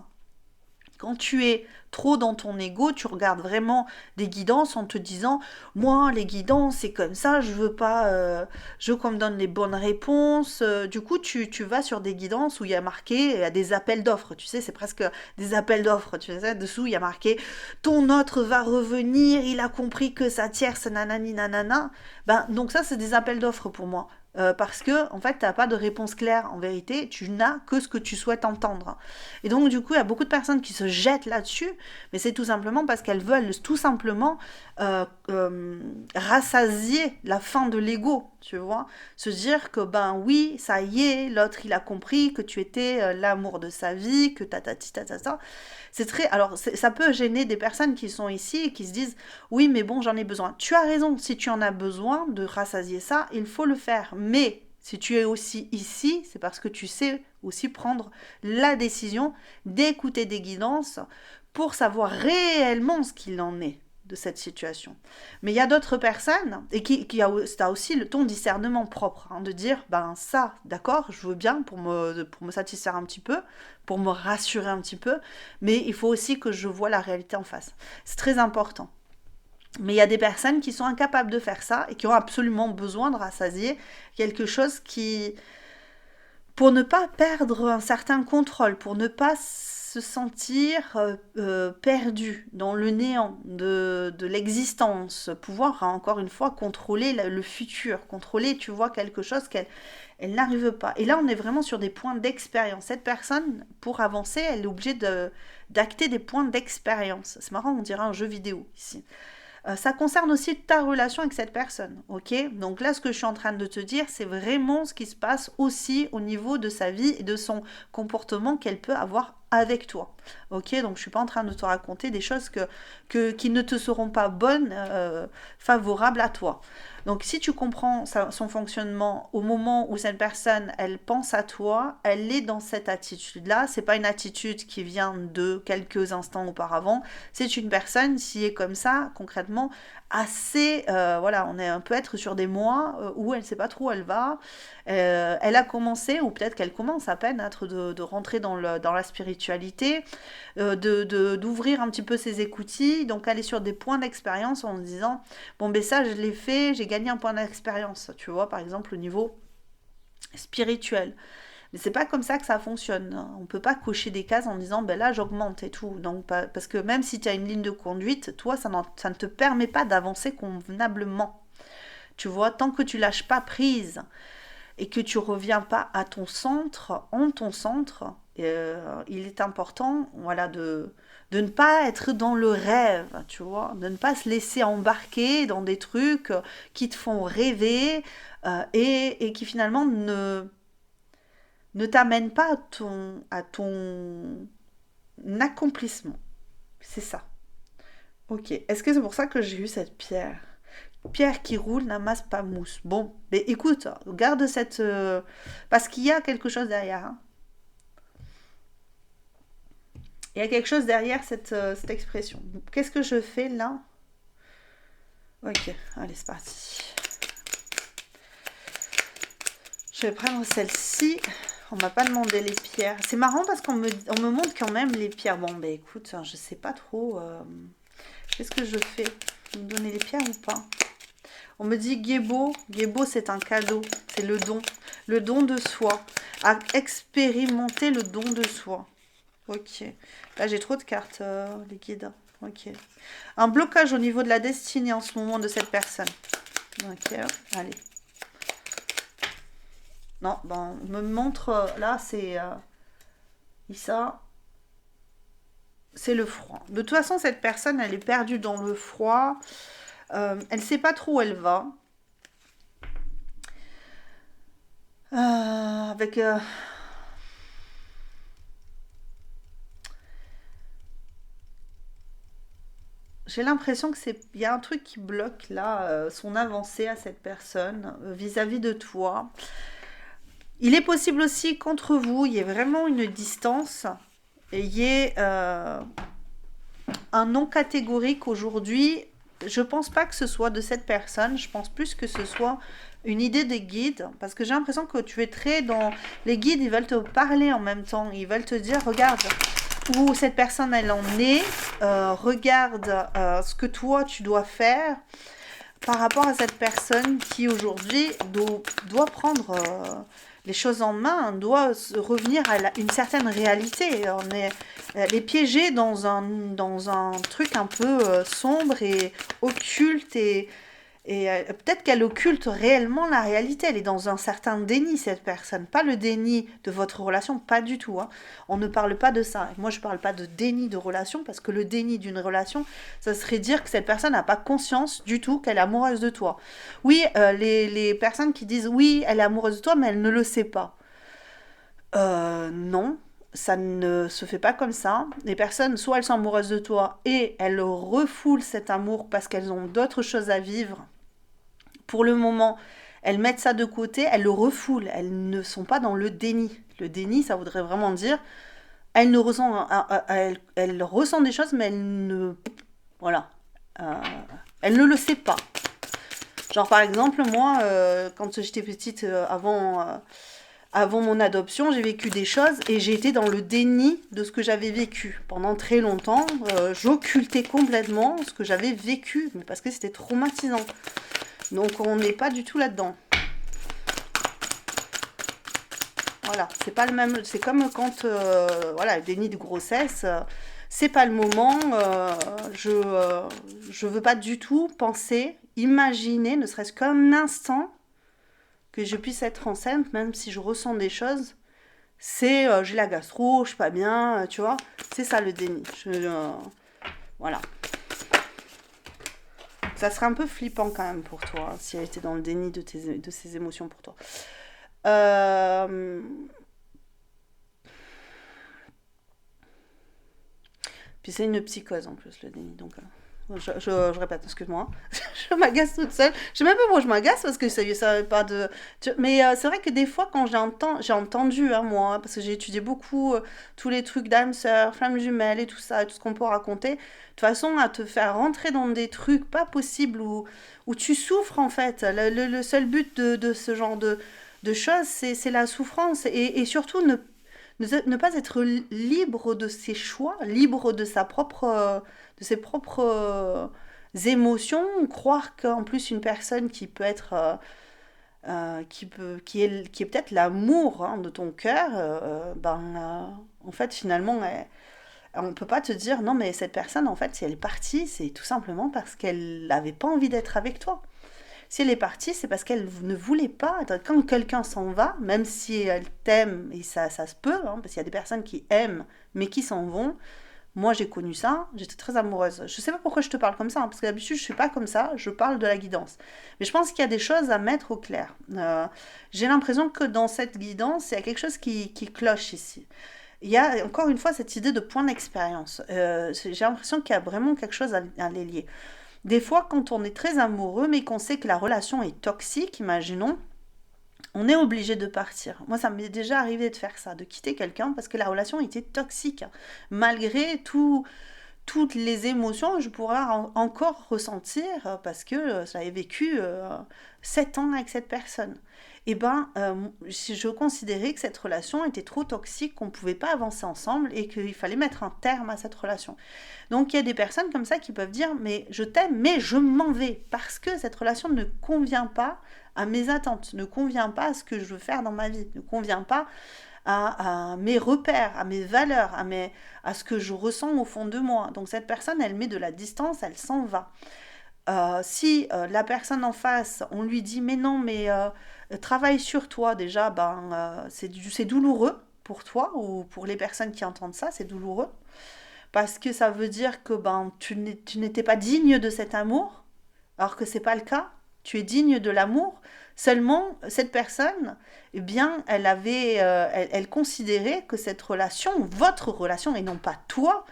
Quand tu es trop dans ton ego, tu regardes vraiment des guidances en te disant moi les guidances c'est comme ça, je veux pas je veux qu'on me donne les bonnes réponses. Du coup tu vas sur des guidances où il y a marqué, il y a des appels d'offres, tu sais, c'est presque des appels d'offres, tu sais, dessous il y a marqué ton autre va revenir, il a compris que sa tierce nanani nanana. Ben donc ça c'est des appels d'offres pour moi. Parce que en fait t'as pas de réponse claire, en vérité tu n'as que ce que tu souhaites entendre. Et donc, du coup, il y a beaucoup de personnes qui se jettent là-dessus, mais c'est tout simplement parce qu'elles veulent tout simplement rassasier la fin de l'ego, tu vois. Se dire que, ben oui, ça y est, l'autre, il a compris que tu étais l'amour de sa vie, que tatati tatata. C'est très. Alors, ça peut gêner des personnes qui sont ici et qui se disent oui, mais bon, j'en ai besoin. Tu as raison, si tu en as besoin de rassasier ça, il faut le faire. Mais si tu es aussi ici, c'est parce que tu sais aussi prendre la décision d'écouter des guidances pour savoir réellement ce qu'il en est de cette situation. Mais il y a d'autres personnes et qui a aussi ton discernement propre, hein, de dire ben ça, d'accord, je veux bien pour me satisfaire un petit peu, pour me rassurer un petit peu, mais il faut aussi que je vois la réalité en face. C'est très important. Mais il y a des personnes qui sont incapables de faire ça et qui ont absolument besoin de rassasier quelque chose qui, pour ne pas perdre un certain contrôle, pour ne pas se sentir perdu dans le néant de l'existence, pouvoir encore une fois contrôler le futur, contrôler, tu vois, quelque chose elle n'arrive pas. Et là, on est vraiment sur des points d'expérience. Cette personne, pour avancer, elle est obligée d'acter des points d'expérience. C'est marrant, on dirait un jeu vidéo ici. Ça concerne aussi ta relation avec cette personne, ok? Donc là, ce que je suis en train de te dire, c'est vraiment ce qui se passe aussi au niveau de sa vie et de son comportement qu'elle peut avoir avec toi, ok? Donc je suis pas en train de te raconter des choses qui ne te seront pas bonnes, favorables à toi. Donc si tu comprends son fonctionnement au moment où cette personne, elle pense à toi, elle est dans cette attitude-là. C'est pas une attitude qui vient de quelques instants auparavant. C'est une personne qui est comme ça, concrètement, assez... voilà, peut être sur des mois où elle ne sait pas trop où elle va. Elle a commencé, ou peut-être qu'elle commence à peine de rentrer dans la spiritualité, d'ouvrir un petit peu ses écoutilles, donc aller sur des points d'expérience en se disant, bon ben ça je l'ai fait, j'ai gagné un point d'expérience, tu vois, par exemple au niveau spirituel. Mais c'est pas comme ça que ça fonctionne. On peut pas cocher des cases en disant ben là j'augmente et tout. Donc, parce que même si tu as une ligne de conduite, toi ça ne te permet pas d'avancer convenablement. Tu vois, tant que tu lâches pas prise et que tu reviens pas à ton centre, en ton centre, il est important, voilà, de ne pas être dans le rêve, tu vois, de ne pas se laisser embarquer dans des trucs qui te font rêver et qui finalement ne t'amènent pas à ton accomplissement. C'est ça. Ok. Est-ce que c'est pour ça que j'ai eu cette pierre? Pierre qui roule n'amasse pas mousse. Bon, mais écoute, garde cette... parce qu'il y a quelque chose derrière. Hein. Il y a quelque chose derrière cette expression. Qu'est-ce que je fais là? Ok, allez, c'est parti. Je vais prendre celle-ci. On m'a pas demandé les pierres. C'est marrant parce on me montre quand même les pierres. Bon, ben écoute, je sais pas trop. Qu'est-ce que je fais? Vous me donnez les pierres ou pas? On me dit Gebo. Gebo, c'est un cadeau. C'est le don. Le don de soi. À expérimenter le don de soi. Ok. Là, j'ai trop de cartes, les guides. Ok. Un blocage au niveau de la destinée en ce moment de cette personne. Ok. Allez. Non, ben, on me montre. Là, c'est. Ça. C'est le froid. De toute façon, cette personne, elle est perdue dans le froid. Elle ne sait pas trop où elle va. Avec j'ai l'impression que il y a un truc qui bloque là son avancée à cette personne vis-à-vis de toi. Il est possible aussi qu'entre vous, il y ait vraiment une distance et il y ait un non catégorique aujourd'hui. Je pense pas que ce soit de cette personne. Je pense plus que ce soit une idée des guides parce que j'ai l'impression que tu es très dans les guides. Ils veulent te parler en même temps. Ils veulent te dire regarde où cette personne elle en est. Regarde ce que toi tu dois faire par rapport à cette personne qui aujourd'hui doit prendre les choses en main, doit revenir à une certaine réalité. Elle est piégée dans un truc un peu sombre et occulte et peut-être qu'elle occulte réellement la réalité. Elle est dans un certain déni, cette personne. Pas le déni de votre relation, pas du tout. Hein. On ne parle pas de ça. Moi, je ne parle pas de déni de relation, parce que le déni d'une relation, ça serait dire que cette personne n'a pas conscience du tout qu'elle est amoureuse de toi. Oui, les personnes qui disent oui, elle est amoureuse de toi, mais elle ne le sait pas. Non, ça ne se fait pas comme ça. Les personnes, soit elles sont amoureuses de toi et elles refoulent cet amour parce qu'elles ont d'autres choses à vivre. Pour le moment, elles mettent ça de côté, elles le refoulent, elles ne sont pas dans le déni. Le déni, ça voudrait vraiment dire, elles ne ressent, elles ressentent des choses, mais elles ne, voilà, euh, elles ne le savent pas. Genre par exemple, moi, quand j'étais petite, avant mon adoption, j'ai vécu des choses et j'ai été dans le déni de ce que j'avais vécu. Pendant très longtemps, j'occultais complètement ce que j'avais vécu, mais parce que c'était traumatisant. Donc on n'est pas du tout là-dedans. Voilà, c'est pas le même. C'est comme quand voilà, le déni de grossesse, c'est pas le moment. Je veux pas du tout penser, imaginer, ne serait-ce qu'un instant, que je puisse être enceinte, même si je ressens des choses. C'est j'ai la gastro, je suis pas bien, tu vois. C'est ça le déni. Voilà. Ça serait un peu flippant quand même pour toi, si elle était dans le déni de ses émotions pour toi. Euh, Puis c'est une psychose en plus, le déni. Donc, je répète, excuse-moi. Je m'agace toute seule. Je sais même pas pourquoi je m'agace parce que ça avait pas de. Mais c'est vrai que des fois, quand j'ai entendu, hein, moi, parce que j'ai étudié beaucoup tous les trucs d'âme sœur, flamme jumelle et tout ce qu'on peut raconter, de toute façon, à te faire rentrer dans des trucs pas possibles où tu souffres en fait. Le seul but de ce genre de choses, c'est la souffrance et surtout ne pas être libre de ses choix, libre de ses propres émotions, croire qu'en plus une personne qui peut être qui est peut-être l'amour hein, de ton cœur, en fait, finalement, on ne peut pas te dire, non, mais cette personne, en fait, si elle est partie, c'est tout simplement parce qu'elle n'avait pas envie d'être avec toi. Si elle est partie, c'est parce qu'elle ne voulait pas. Quand quelqu'un s'en va, même si elle t'aime, et ça se peut, hein, parce qu'il y a des personnes qui aiment, mais qui s'en vont. Moi, j'ai connu ça, j'étais très amoureuse. Je sais pas pourquoi je te parle comme ça, hein, parce que d'habitude, je suis pas comme ça, je parle de la guidance. Mais je pense qu'il y a des choses à mettre au clair. J'ai l'impression que dans cette guidance, il y a quelque chose qui cloche ici. Il y a encore une fois cette idée de point d'expérience. J'ai l'impression qu'il y a vraiment quelque chose à les lier. Des fois, quand on est très amoureux, mais qu'on sait que la relation est toxique, imaginons, on est obligé de partir. Moi, ça m'est déjà arrivé de faire ça, de quitter quelqu'un parce que la relation était toxique. Malgré toutes les émotions que je pourrais encore ressentir parce que j'avais vécu 7 ans avec cette personne. Et si je considérais que cette relation était trop toxique, qu'on ne pouvait pas avancer ensemble et qu'il fallait mettre un terme à cette relation. Donc il y a des personnes comme ça qui peuvent dire mais je t'aime mais je m'en vais parce que cette relation ne convient pas à mes attentes, ne convient pas à ce que je veux faire dans ma vie, ne convient pas à mes repères, à mes valeurs, à ce que je ressens au fond de moi. Donc cette personne, elle met de la distance, elle s'en va. Si la personne en face, on lui dit mais non, mais travaille sur toi déjà, c'est douloureux pour toi ou pour les personnes qui entendent ça, c'est douloureux parce que ça veut dire que tu n'étais pas digne de cet amour, alors que c'est pas le cas. Tu es digne de l'amour. Seulement, cette personne, eh bien, elle considérait que cette relation, votre relation, et non pas toi,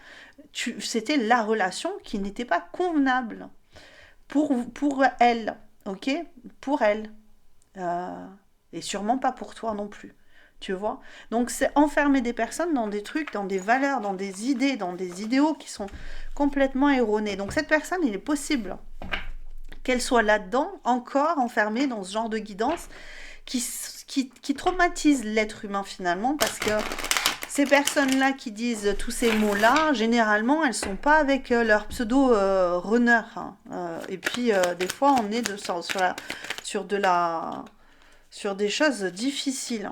c'était la relation qui n'était pas convenable pour elle, ok? Pour elle. Euh, et sûrement pas pour toi non plus. Tu vois? Donc, c'est enfermer des personnes dans des trucs, dans des valeurs, dans des idées, dans des idéaux qui sont complètement erronés. Donc, cette personne, il est possible qu'elle soit là-dedans, encore enfermée dans ce genre de guidance qui traumatise l'être humain finalement, parce que ces personnes-là qui disent tous ces mots-là, généralement, elles sont pas avec leur pseudo-runner. Hein. Et puis, des fois, on est sur des choses difficiles.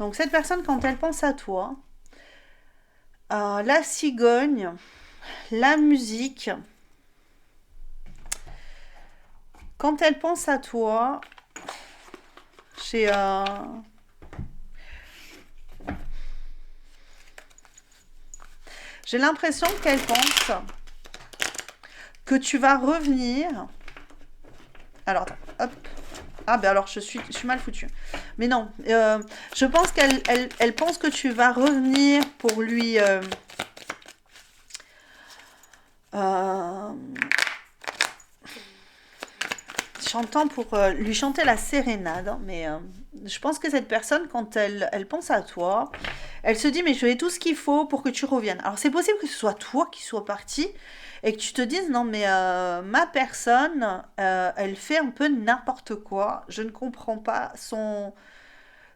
Donc, cette personne, quand elle pense à toi, la cigogne, la musique, quand elle pense à toi, j'ai l'impression qu'elle pense que tu vas revenir. Alors, hop. Ah, ben alors, je suis mal foutue. Mais non, je pense qu'elle pense que tu vas revenir pour lui... J'entends pour lui chanter la sérénade, hein, mais je pense que cette personne, quand elle pense à toi, elle se dit, mais je fais tout ce qu'il faut pour que tu reviennes. Alors c'est possible que ce soit toi qui sois parti et que tu te dises, non mais ma personne, elle fait un peu n'importe quoi, je ne comprends pas son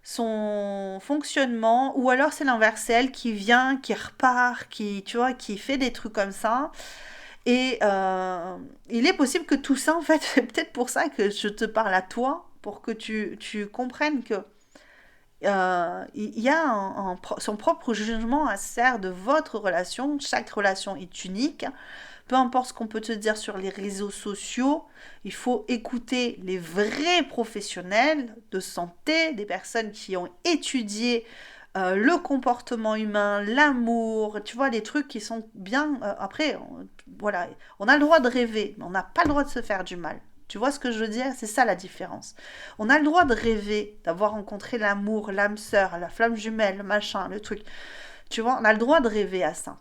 fonctionnement, ou alors c'est l'inverse, c'est elle qui vient, qui repart, tu vois, qui fait des trucs comme ça. Et il est possible que tout ça, en fait, c'est peut-être pour ça que je te parle à toi, pour que tu comprennes que il y a son propre jugement à se faire de votre relation. Chaque relation est unique. Peu importe ce qu'on peut te dire sur les réseaux sociaux, il faut écouter les vrais professionnels de santé, des personnes qui ont étudié le comportement humain, l'amour, tu vois, les trucs qui sont bien... après, voilà, on a le droit de rêver, mais on n'a pas le droit de se faire du mal. Tu vois ce que je veux dire? C'est ça la différence. On a le droit de rêver, d'avoir rencontré l'amour, l'âme sœur, la flamme jumelle, le machin, le truc. Tu vois, on a le droit de rêver à ça.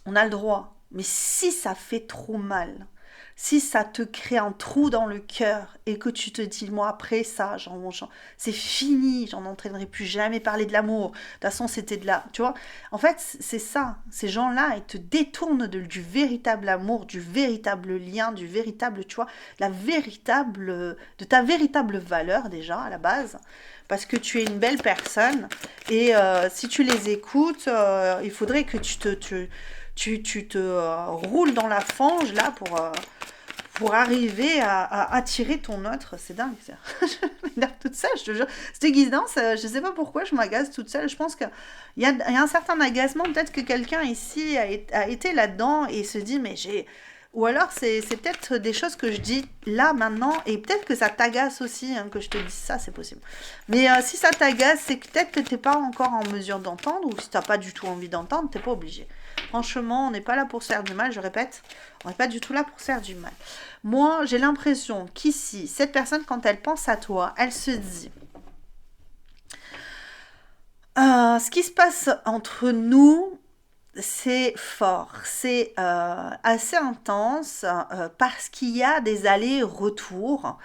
On a le droit. Mais si ça fait trop mal, si ça te crée un trou dans le cœur et que tu te dis, moi après ça, c'est fini, j'en entraînerai plus jamais parler de l'amour. De toute façon, c'était de la... Tu vois, en fait, c'est ça. Ces gens-là, ils te détournent du véritable amour, du véritable lien, du véritable, tu vois, de ta véritable valeur déjà, à la base. Parce que tu es une belle personne et si tu les écoutes, il faudrait que tu te roules dans la fange là pour arriver à attirer ton autre. C'est dingue, ça. Je m'énerve toute seule, je te jure. Cette guidance, je sais pas pourquoi je m'agace toute seule. Je pense qu'il y a un certain agacement. Peut-être que quelqu'un ici a été là-dedans et se dit, mais j'ai... Ou alors c'est peut-être des choses que je dis là, maintenant, et peut-être que ça t'agace aussi, hein, que je te dise ça, c'est possible. Mais si ça t'agace, c'est que peut-être que t'es pas encore en mesure d'entendre, ou si t'as pas du tout envie d'entendre, t'es pas obligé. Franchement, on n'est pas là pour se faire du mal, je répète, on n'est pas du tout là pour se faire du mal. Moi, j'ai l'impression qu'ici, cette personne, quand elle pense à toi, elle se dit, ce qui se passe entre nous, c'est fort, c'est assez intense parce qu'il y a des allers-retours,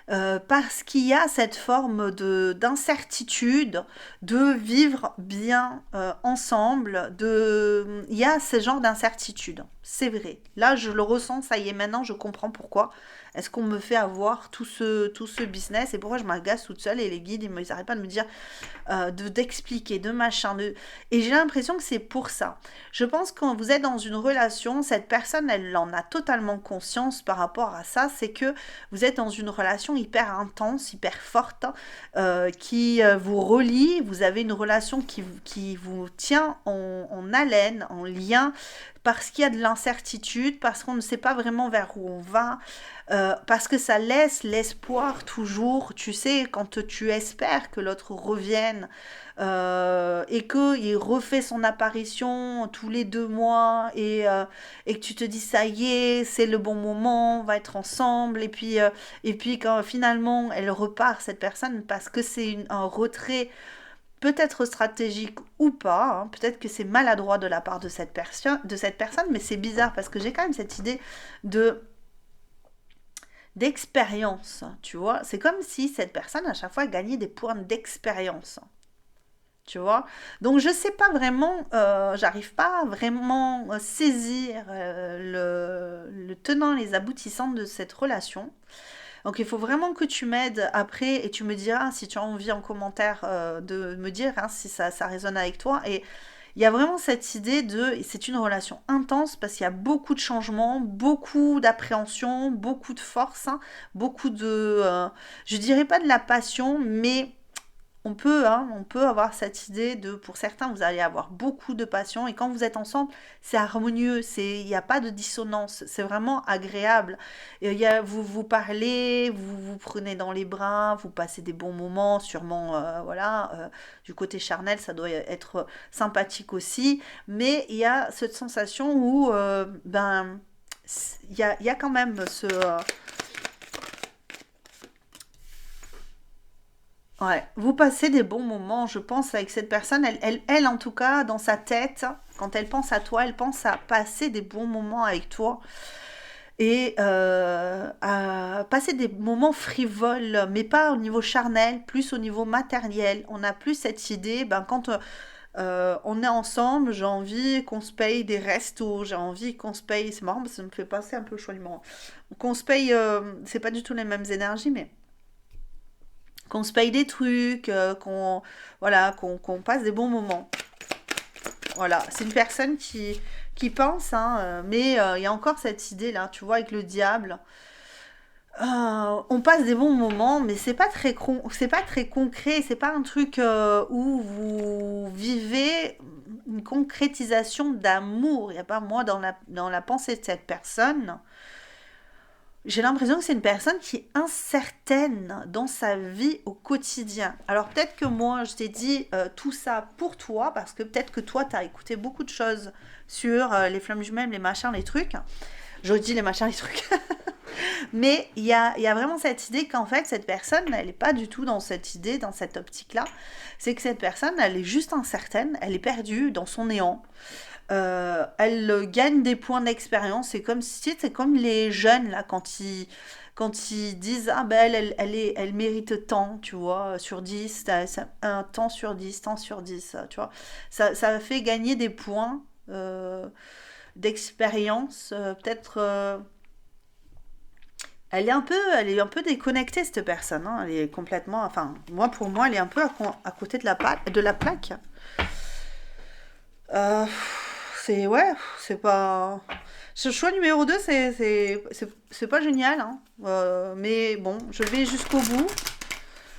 parce qu'il y a cette forme d'incertitude de vivre bien ensemble, il y a ce genre d'incertitude, c'est vrai. Là, je le ressens, ça y est, maintenant, je comprends pourquoi. Est-ce qu'on me fait avoir tout ce business et pourquoi je m'agace toute seule et les guides, ils n'arrêtent pas de me dire d'expliquer, de machin. Et j'ai l'impression que c'est pour ça. Je pense que quand vous êtes dans une relation, cette personne, elle en a totalement conscience par rapport à ça. C'est que vous êtes dans une relation hyper intense, hyper forte, qui vous relie. Vous avez une relation qui vous tient en haleine, en lien, parce qu'il y a de l'incertitude, parce qu'on ne sait pas vraiment vers où on va, parce que ça laisse l'espoir toujours, tu sais, quand tu espères que l'autre revienne et qu'il refait son apparition tous les 2 mois et que tu te dis ça y est, c'est le bon moment, on va être ensemble et puis quand finalement elle repart cette personne parce que c'est un retrait peut-être stratégique ou pas, hein, peut-être que c'est maladroit de la part de cette personne, mais c'est bizarre parce que j'ai quand même cette idée de d'expérience, tu vois. C'est comme si cette personne, à chaque fois, gagnait des points d'expérience, tu vois. Donc, je sais pas vraiment, j'arrive pas à vraiment saisir le tenant, les aboutissants de cette relation. Donc, il faut vraiment que tu m'aides après et tu me diras si tu as envie en commentaire de me dire hein, si ça résonne avec toi. Et il y a vraiment cette idée c'est une relation intense parce qu'il y a beaucoup de changements, beaucoup d'appréhension, beaucoup de force, hein, beaucoup je dirais pas de la passion, mais on peut avoir cette idée pour certains, vous allez avoir beaucoup de passion et quand vous êtes ensemble, c'est harmonieux, il n'y a pas de dissonance, c'est vraiment agréable. Et vous vous parlez, vous vous prenez dans les bras, vous passez des bons moments, sûrement, voilà, du côté charnel, ça doit être sympathique aussi, mais il y a cette sensation où, il y a quand même Ouais, vous passez des bons moments, je pense, avec cette personne. Elle, en tout cas, dans sa tête, quand elle pense à toi, elle pense à passer des bons moments avec toi et à passer des moments frivoles, mais pas au niveau charnel, plus au niveau matériel. On n'a plus cette idée, ben, quand on est ensemble, j'ai envie qu'on se paye des restos, j'ai envie qu'on se paye, c'est marrant parce que ça me fait passer un peu le chouinement, qu'on se paye, c'est pas du tout les mêmes énergies, mais qu'on se paye des trucs, voilà, qu'on passe des bons moments. Voilà, c'est une personne qui pense, hein, mais il y a encore cette idée-là, tu vois, avec le diable. On passe des bons moments, mais c'est pas très concret, c'est pas un truc où vous vivez une concrétisation d'amour. Il n'y a pas moi dans la pensée de cette personne. J'ai l'impression que c'est une personne qui est incertaine dans sa vie au quotidien. Alors peut-être que moi, je t'ai dit tout ça pour toi, parce que peut-être que toi, tu as écouté beaucoup de choses sur les flammes jumelles, les machins, les trucs. Je dis les machins, les trucs. Mais il y a vraiment cette idée qu'en fait, cette personne, elle n'est pas du tout dans cette idée, dans cette optique-là. C'est que cette personne, elle est juste incertaine, elle est perdue dans son néant. Elle gagne des points d'expérience. C'est comme les jeunes, là, quand ils disent, ah ben elle mérite tant, tu vois, sur 10 un temps sur 10 temps sur 10 tu vois. Ça fait gagner des points d'expérience. Peut-être... elle est un peu déconnectée cette personne, hein. Elle est complètement, enfin, pour moi, elle est un peu à côté de la plaque. Euh, c'est ouais, c'est pas. Ce choix numéro 2 c'est pas génial, hein. Mais bon, je vais jusqu'au bout.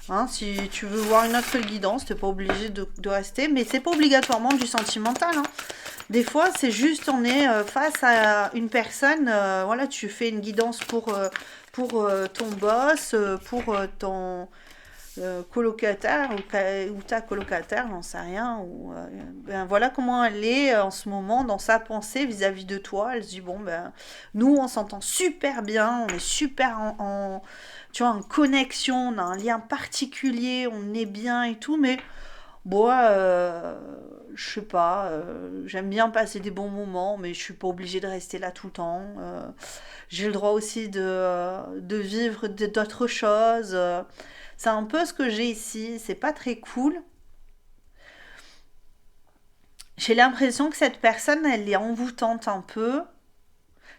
Hein, si tu veux voir une autre guidance, t'es pas obligé de rester, mais c'est pas obligatoirement du sentimental, hein. Des fois, c'est juste on est face à une personne, voilà, tu fais une guidance pour ton boss, pour ton colocataire ou ta colocataire, j'en sais rien. Ou, ben, voilà comment elle est en ce moment dans sa pensée vis-à-vis de toi. Elle se dit, bon, ben, nous, on s'entend super bien, on est super tu vois, en connexion, on a un lien particulier, on est bien et tout, mais bon, je sais pas, j'aime bien passer des bons moments, mais je suis pas obligée de rester là tout le temps. J'ai le droit aussi de vivre d'autres choses. C'est un peu ce que j'ai ici, c'est pas très cool. J'ai l'impression que cette personne, elle est envoûtante un peu.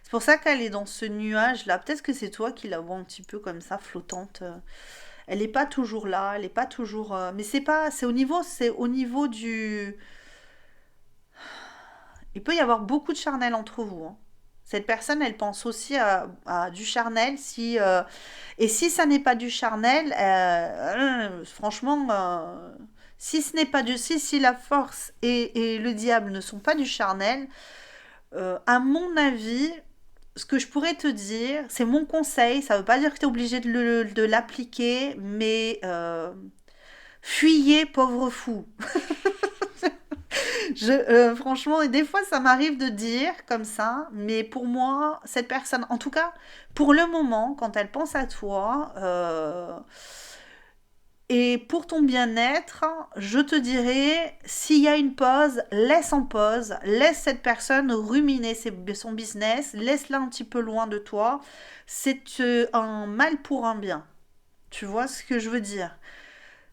C'est pour ça qu'elle est dans ce nuage-là. Peut-être que c'est toi qui la vois un petit peu comme ça, flottante. Elle n'est pas toujours là, elle n'est pas toujours. Mais c'est pas, c'est au niveau du. Il peut y avoir beaucoup de charnel entre vous, hein. Cette personne, elle pense aussi à du charnel. Et si ça n'est pas du charnel, franchement, si ce n'est pas du, si la force et le diable ne sont pas du charnel, à mon avis, ce que je pourrais te dire, c'est mon conseil. Ça ne veut pas dire que tu es obligé de l'appliquer, mais fuyez, pauvre fou. Franchement, et des fois, ça m'arrive de dire comme ça, mais pour moi, cette personne, en tout cas, pour le moment, quand elle pense à toi, et pour ton bien-être, je te dirais, s'il y a une pause, laisse en pause, laisse cette personne ruminer son business, laisse-la un petit peu loin de toi. C'est un mal pour un bien. Tu vois ce que je veux dire?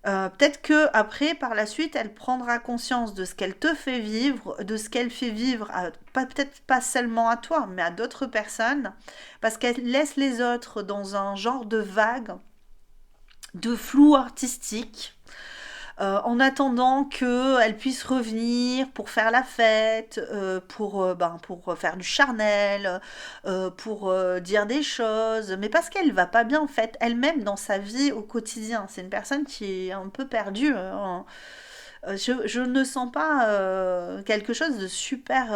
Peut-être que après, par la suite, elle prendra conscience de ce qu'elle te fait vivre, de ce qu'elle fait vivre, peut-être pas seulement à toi, mais à d'autres personnes, parce qu'elle laisse les autres dans un genre de vague, de flou artistique, en attendant qu'elle puisse revenir pour faire la fête, pour faire du charnel, pour dire des choses, mais parce qu'elle va pas bien en fait, elle-même dans sa vie au quotidien. C'est une personne qui est un peu perdue, hein. Je ne sens pas quelque chose de super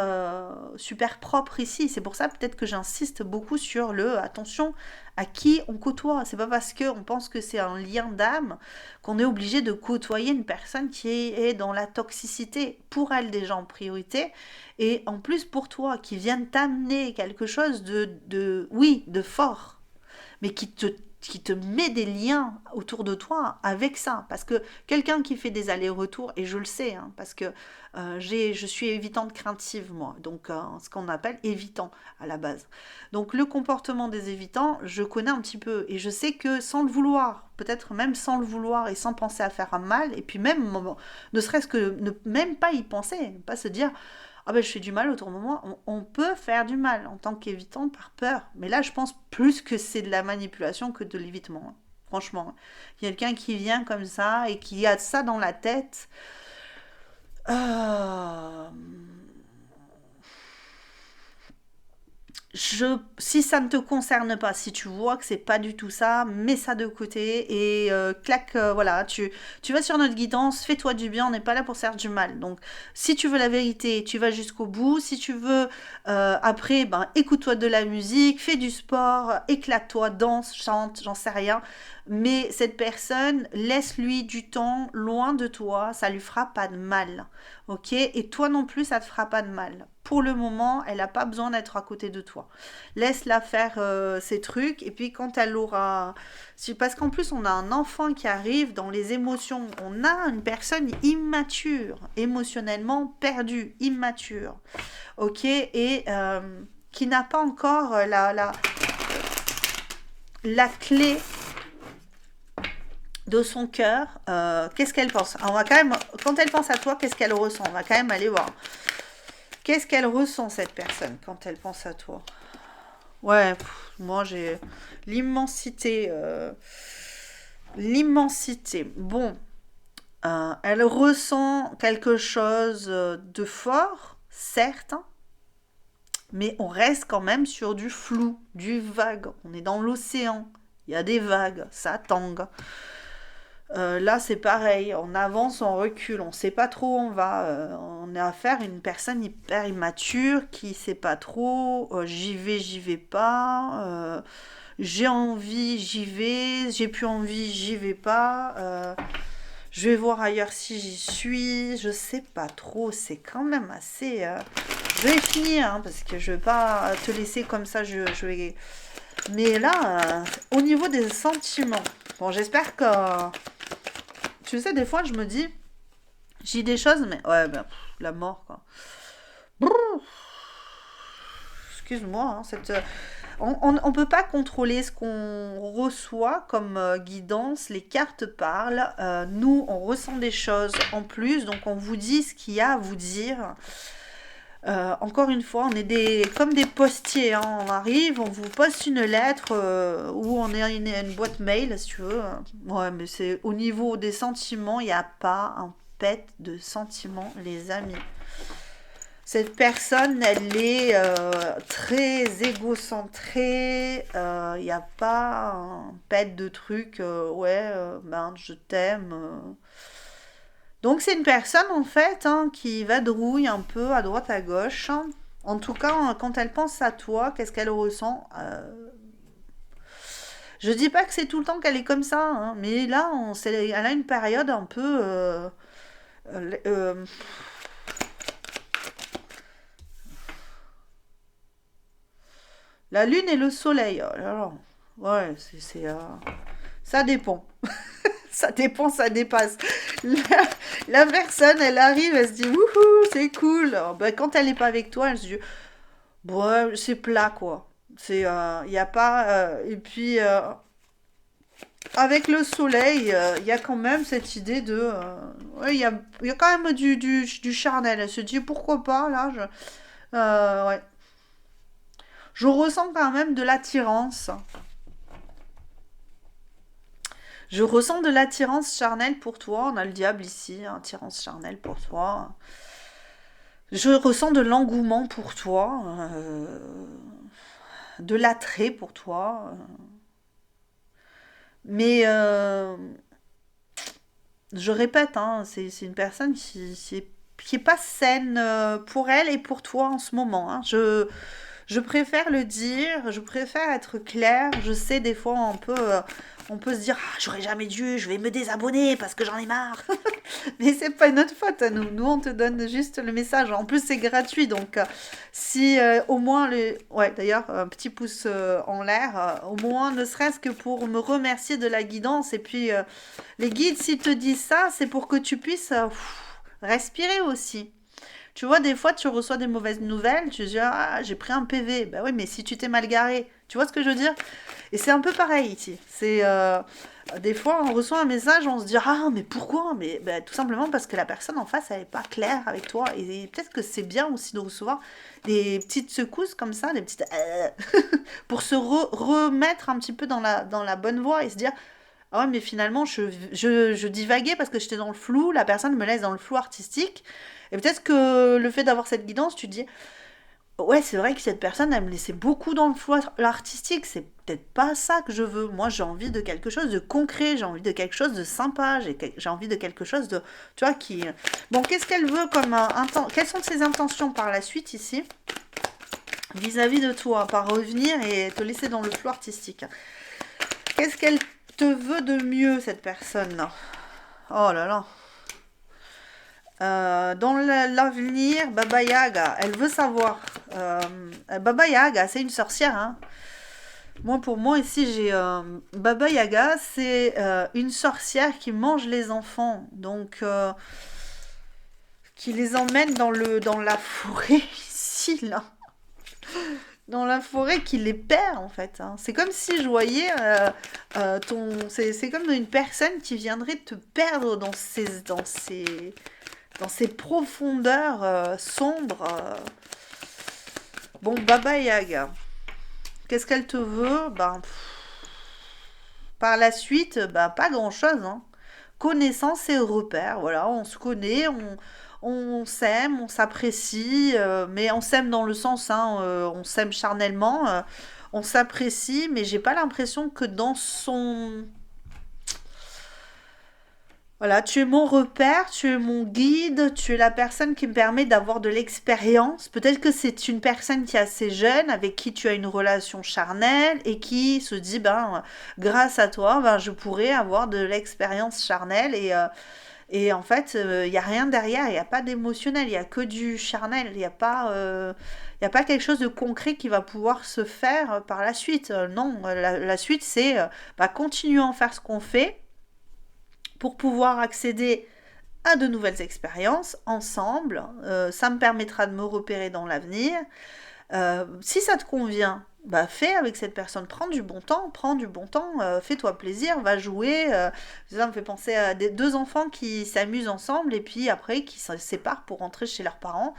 propre ici. C'est pour ça peut-être que j'insiste beaucoup sur le attention à qui on côtoie. C'est pas parce qu'on pense que c'est un lien d'âme qu'on est obligé de côtoyer une personne qui est dans la toxicité. Pour elle déjà en priorité. Et en plus pour toi, qui vient t'amener quelque chose oui, de fort, mais qui te met des liens autour de toi avec ça. Parce que quelqu'un qui fait des allers-retours, et je le sais, hein, parce que je suis évitante craintive, moi, donc ce qu'on appelle évitant à la base. Donc le comportement des évitants, je connais un petit peu, et je sais que sans le vouloir, peut-être même sans le vouloir et sans penser à faire un mal, et puis même, ne serait-ce que ne même pas y penser, pas se dire ah ben je fais du mal autour de moi, on peut faire du mal en tant qu'évitant par peur. Mais là, je pense plus que c'est de la manipulation que de l'évitement, hein. Franchement, il y a quelqu'un qui vient comme ça et qui a ça dans la tête. Euh, si ça ne te concerne pas, si tu vois que c'est pas du tout ça, mets ça de côté et clac, voilà, tu vas sur notre guidance, fais-toi du bien, on n'est pas là pour faire du mal. Donc, si tu veux la vérité, tu vas jusqu'au bout. Si tu veux, après, ben, écoute-toi de la musique, fais du sport, éclate-toi, danse, chante, j'en sais rien. Mais cette personne, laisse-lui du temps loin de toi, ça lui fera pas de mal. Ok? Et toi non plus, ça te fera pas de mal. Pour le moment, elle n'a pas besoin d'être à côté de toi. Laisse-la faire ses trucs. Et puis quand elle aura. Parce qu'en plus, on a un enfant qui arrive dans les émotions. On a une personne immature, émotionnellement perdue, immature. Ok? Et qui n'a pas encore la clé de son cœur. Qu'est-ce qu'elle pense? Alors, on va quand même, quand elle pense à toi, qu'est-ce qu'elle ressent? On va quand même aller voir. Qu'est-ce qu'elle ressent, cette personne, quand elle pense à toi? Ouais, moi j'ai l'immensité. L'immensité. Bon, elle ressent quelque chose de fort, certes, hein, mais on reste quand même sur du flou, du vague. On est dans l'océan, il y a des vagues, ça tangue. Là, c'est pareil, on avance, on recule, on sait pas trop où on va. On a affaire à une personne hyper immature qui sait pas trop. J'y vais pas. J'ai envie, j'y vais. J'ai plus envie, j'y vais pas. Je vais voir ailleurs si j'y suis. Je sais pas trop. C'est quand même assez. Je vais finir hein, parce que je vais pas te laisser comme ça. Je vais. Mais là, au niveau des sentiments, bon, j'espère que. Tu sais, des fois, je me dis, j'ai des choses, mais ouais, ben, la mort, quoi. Brrr. Excuse-moi, hein, on peut pas contrôler ce qu'on reçoit comme guidance. Les cartes parlent. Nous, on ressent des choses en plus, donc on vous dit ce qu'il y a à vous dire. Encore une fois, on est comme des postiers. Hein. On arrive, on vous poste une lettre ou on est une boîte mail, si tu veux. Ouais, mais c'est au niveau des sentiments, il n'y a pas un pet de sentiments, les amis. Cette personne, elle est très égocentrée. Il n'y a pas un pet de truc. Ouais, ben, je t'aime. Donc c'est une personne en fait hein, qui vadrouille un peu à droite à gauche. En tout cas, quand elle pense à toi, qu'est-ce qu'elle ressent Je dis pas que c'est tout le temps qu'elle est comme ça, hein, mais là, elle a une période un peu. Euh, euh, la lune et le soleil. Oh là là. Ouais, ça dépend. Ça dépend, ça dépasse. La, la personne, elle arrive, elle se dit, wouhou, c'est cool. Alors, ben, quand elle n'est pas avec toi, elle se dit, ouais, c'est plat, quoi. Il y a pas. Et puis, avec le soleil, il y a quand même cette idée de. Ouais, il y a quand même du charnel. Elle se dit, pourquoi pas, là ouais. Je ressens quand même de l'attirance. Je ressens de l'attirance charnelle pour toi. On a le diable ici, hein, attirance charnelle pour toi. Je ressens de l'engouement pour toi, de l'attrait pour toi. Mais je répète, hein, c'est une personne qui est pas saine pour elle et pour toi en ce moment. Hein. Je préfère le dire, je préfère être claire. Je sais, des fois, on peut se dire ah, j'aurais jamais dû, je vais me désabonner parce que j'en ai marre. Mais c'est pas notre faute à nous. Nous, on te donne juste le message. En plus, c'est gratuit. Donc, si au moins, ouais, d'ailleurs, un petit pouce en l'air, au moins, ne serait-ce que pour me remercier de la guidance. Et puis, les guides, s'ils te disent ça, c'est pour que tu puisses respirer aussi. Tu vois, des fois, tu reçois des mauvaises nouvelles, tu te dis, ah, j'ai pris un PV. Ben oui, mais si tu t'es mal garé, tu vois ce que je veux dire? Et c'est un peu pareil ici. Des fois, on reçoit un message, on se dit, ah, mais pourquoi? Mais ben, tout simplement parce que la personne en face, elle n'est pas claire avec toi. Et peut-être que c'est bien aussi de recevoir des petites secousses comme ça, des petites... pour se remettre un petit peu dans la bonne voie et se dire, ah ouais, mais finalement, je divaguais parce que j'étais dans le flou, la personne me laisse dans le flou artistique. Et peut-être que le fait d'avoir cette guidance, tu te dis, ouais, c'est vrai que cette personne, elle me laissait beaucoup dans le flou artistique, c'est peut-être pas ça que je veux. Moi, j'ai envie de quelque chose de concret, j'ai envie de quelque chose de sympa, j'ai envie de quelque chose de, tu vois, qui... Bon, qu'est-ce qu'elle veut comme... Quelles sont ses intentions par la suite ici, vis-à-vis de toi, par revenir et te laisser dans le flou artistique? Qu'est-ce qu'elle te veut de mieux, cette personne-là? Oh là là. Dans l'avenir, Baba Yaga, elle veut savoir. Baba Yaga, c'est une sorcière. Hein. Moi, pour moi, ici, j'ai Baba Yaga, c'est une sorcière qui mange les enfants. Donc, qui les emmène dans la forêt, ici, là. Dans la forêt, qui les perd, en fait. Hein. C'est comme si je voyais c'est comme une personne qui viendrait te perdre dans ces profondeurs sombres. Bon, Baba Yaga, qu'est-ce qu'elle te veut? Ben, par la suite, ben, pas grand-chose. Hein. Connaissance et repères, voilà, on se connaît, on s'aime, on s'apprécie, mais on s'aime dans le sens, hein, on s'aime charnellement, on s'apprécie, mais j'ai pas l'impression que dans son... Voilà, tu es mon repère, tu es mon guide, tu es la personne qui me permet d'avoir de l'expérience. Peut-être que c'est une personne qui est assez jeune, avec qui tu as une relation charnelle et qui se dit, ben, grâce à toi, ben, je pourrais avoir de l'expérience charnelle et en fait, il n'y a rien derrière, il n'y a pas d'émotionnel, il n'y a que du charnel, il y a pas quelque chose de concret qui va pouvoir se faire par la suite. Non, la suite, c'est bah, continuons à faire ce qu'on fait pour pouvoir accéder à de nouvelles expériences ensemble. Ça me permettra de me repérer dans l'avenir. Si ça te convient, bah fais avec cette personne, prends du bon temps, fais-toi plaisir, va jouer. Ça me fait penser à deux enfants qui s'amusent ensemble et puis après qui se séparent pour rentrer chez leurs parents.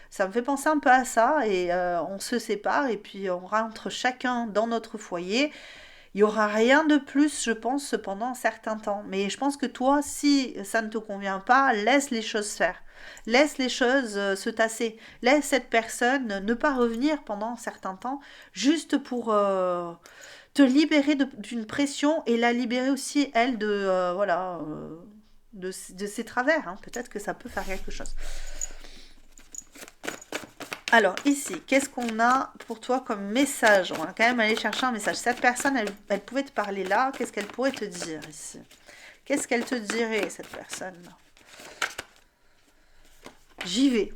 Ça me fait penser un peu à ça et on se sépare et puis on rentre chacun dans notre foyer. Il n'y aura rien de plus, je pense, pendant un certain temps. Mais je pense que toi, si ça ne te convient pas, laisse les choses faire. Laisse les choses se tasser. Laisse cette personne ne pas revenir pendant un certain temps, juste pour te libérer d'une pression et la libérer aussi, elle, de ses travers. Hein. Peut-être que ça peut faire quelque chose. Alors, ici, qu'est-ce qu'on a pour toi comme message? On va quand même aller chercher un message. Cette personne, elle pouvait te parler là. Qu'est-ce qu'elle pourrait te dire ici? Qu'est-ce qu'elle te dirait, cette personne? J'y vais.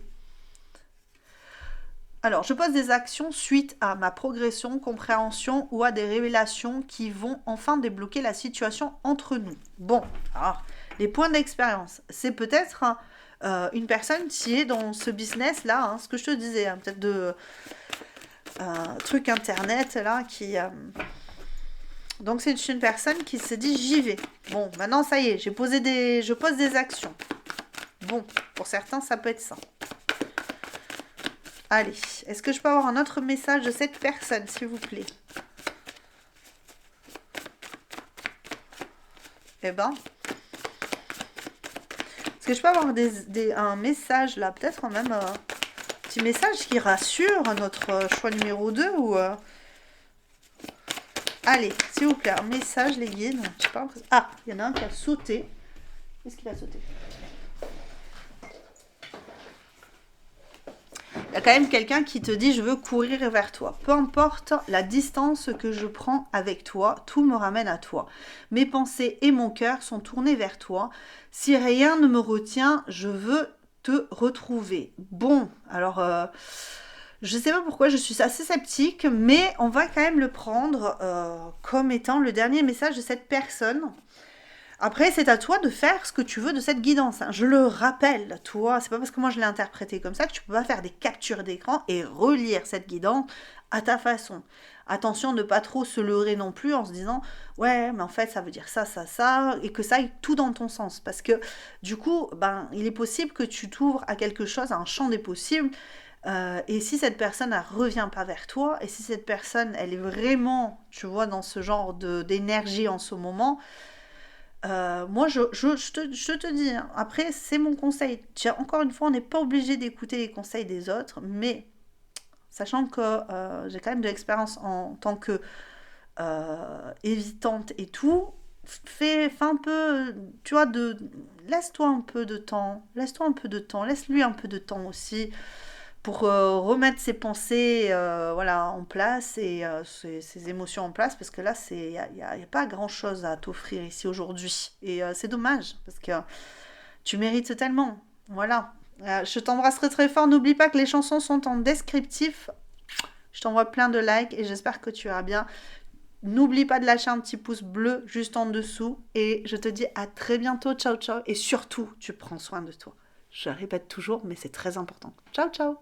Alors, je pose des actions suite à ma progression, compréhension ou à des révélations qui vont enfin débloquer la situation entre nous. Bon, alors, les points d'expérience. C'est peut-être une personne qui est dans ce business-là, hein, ce que je te disais, hein, peut-être de truc internet, là, qui... Donc, c'est une personne qui s'est dit, j'y vais. Bon, maintenant, ça y est, je pose des actions. Bon, pour certains, ça peut être ça. Allez, est-ce que je peux avoir un autre message de cette personne, s'il vous plaît? Eh ben, est-ce que je peux avoir un message là, peut-être même un petit message qui rassure notre choix numéro 2 ou... Allez, s'il vous plaît, un message, les guides. Je sais pas. Ah, il y en a un qui a sauté. Qu'est-ce qu'il a sauté? Il y a quand même quelqu'un qui te dit, je veux courir vers toi. Peu importe la distance que je prends avec toi, tout me ramène à toi. Mes pensées et mon cœur sont tournés vers toi. Si rien ne me retient, je veux te retrouver. Bon, alors, je ne sais pas pourquoi je suis assez sceptique, mais on va quand même le prendre comme étant le dernier message de cette personne. Après, c'est à toi de faire ce que tu veux de cette guidance. Hein. Je le rappelle, toi, c'est pas parce que moi je l'ai interprété comme ça que tu peux pas faire des captures d'écran et relire cette guidance à ta façon. Attention de pas trop se leurrer non plus en se disant ouais, mais en fait ça veut dire ça, ça, ça, et que ça aille tout dans ton sens. Parce que du coup, ben, il est possible que tu t'ouvres à quelque chose, à un champ des possibles. Et si cette personne elle revient pas vers toi, et si cette personne elle est vraiment, tu vois, dans ce genre d'énergie en ce moment. Moi, je te dis, hein, après, c'est mon conseil. Tiens, encore une fois, on n'est pas obligé d'écouter les conseils des autres, mais sachant que j'ai quand même de l'expérience en tant que évitante et tout, fais un peu, tu vois, laisse-toi un peu de temps, laisse-lui un peu de temps aussi pour remettre ses pensées voilà, en place et ses émotions en place, parce que là, il n'y a pas grand-chose à t'offrir ici aujourd'hui. Et c'est dommage, parce que tu mérites tellement. Voilà. Je t'embrasserai très fort. N'oublie pas que les chansons sont en descriptif. Je t'envoie plein de likes et j'espère que tu iras bien. N'oublie pas de lâcher un petit pouce bleu juste en dessous. Et je te dis à très bientôt. Ciao, ciao. Et surtout, tu prends soin de toi. Je répète toujours, mais c'est très important. Ciao, ciao.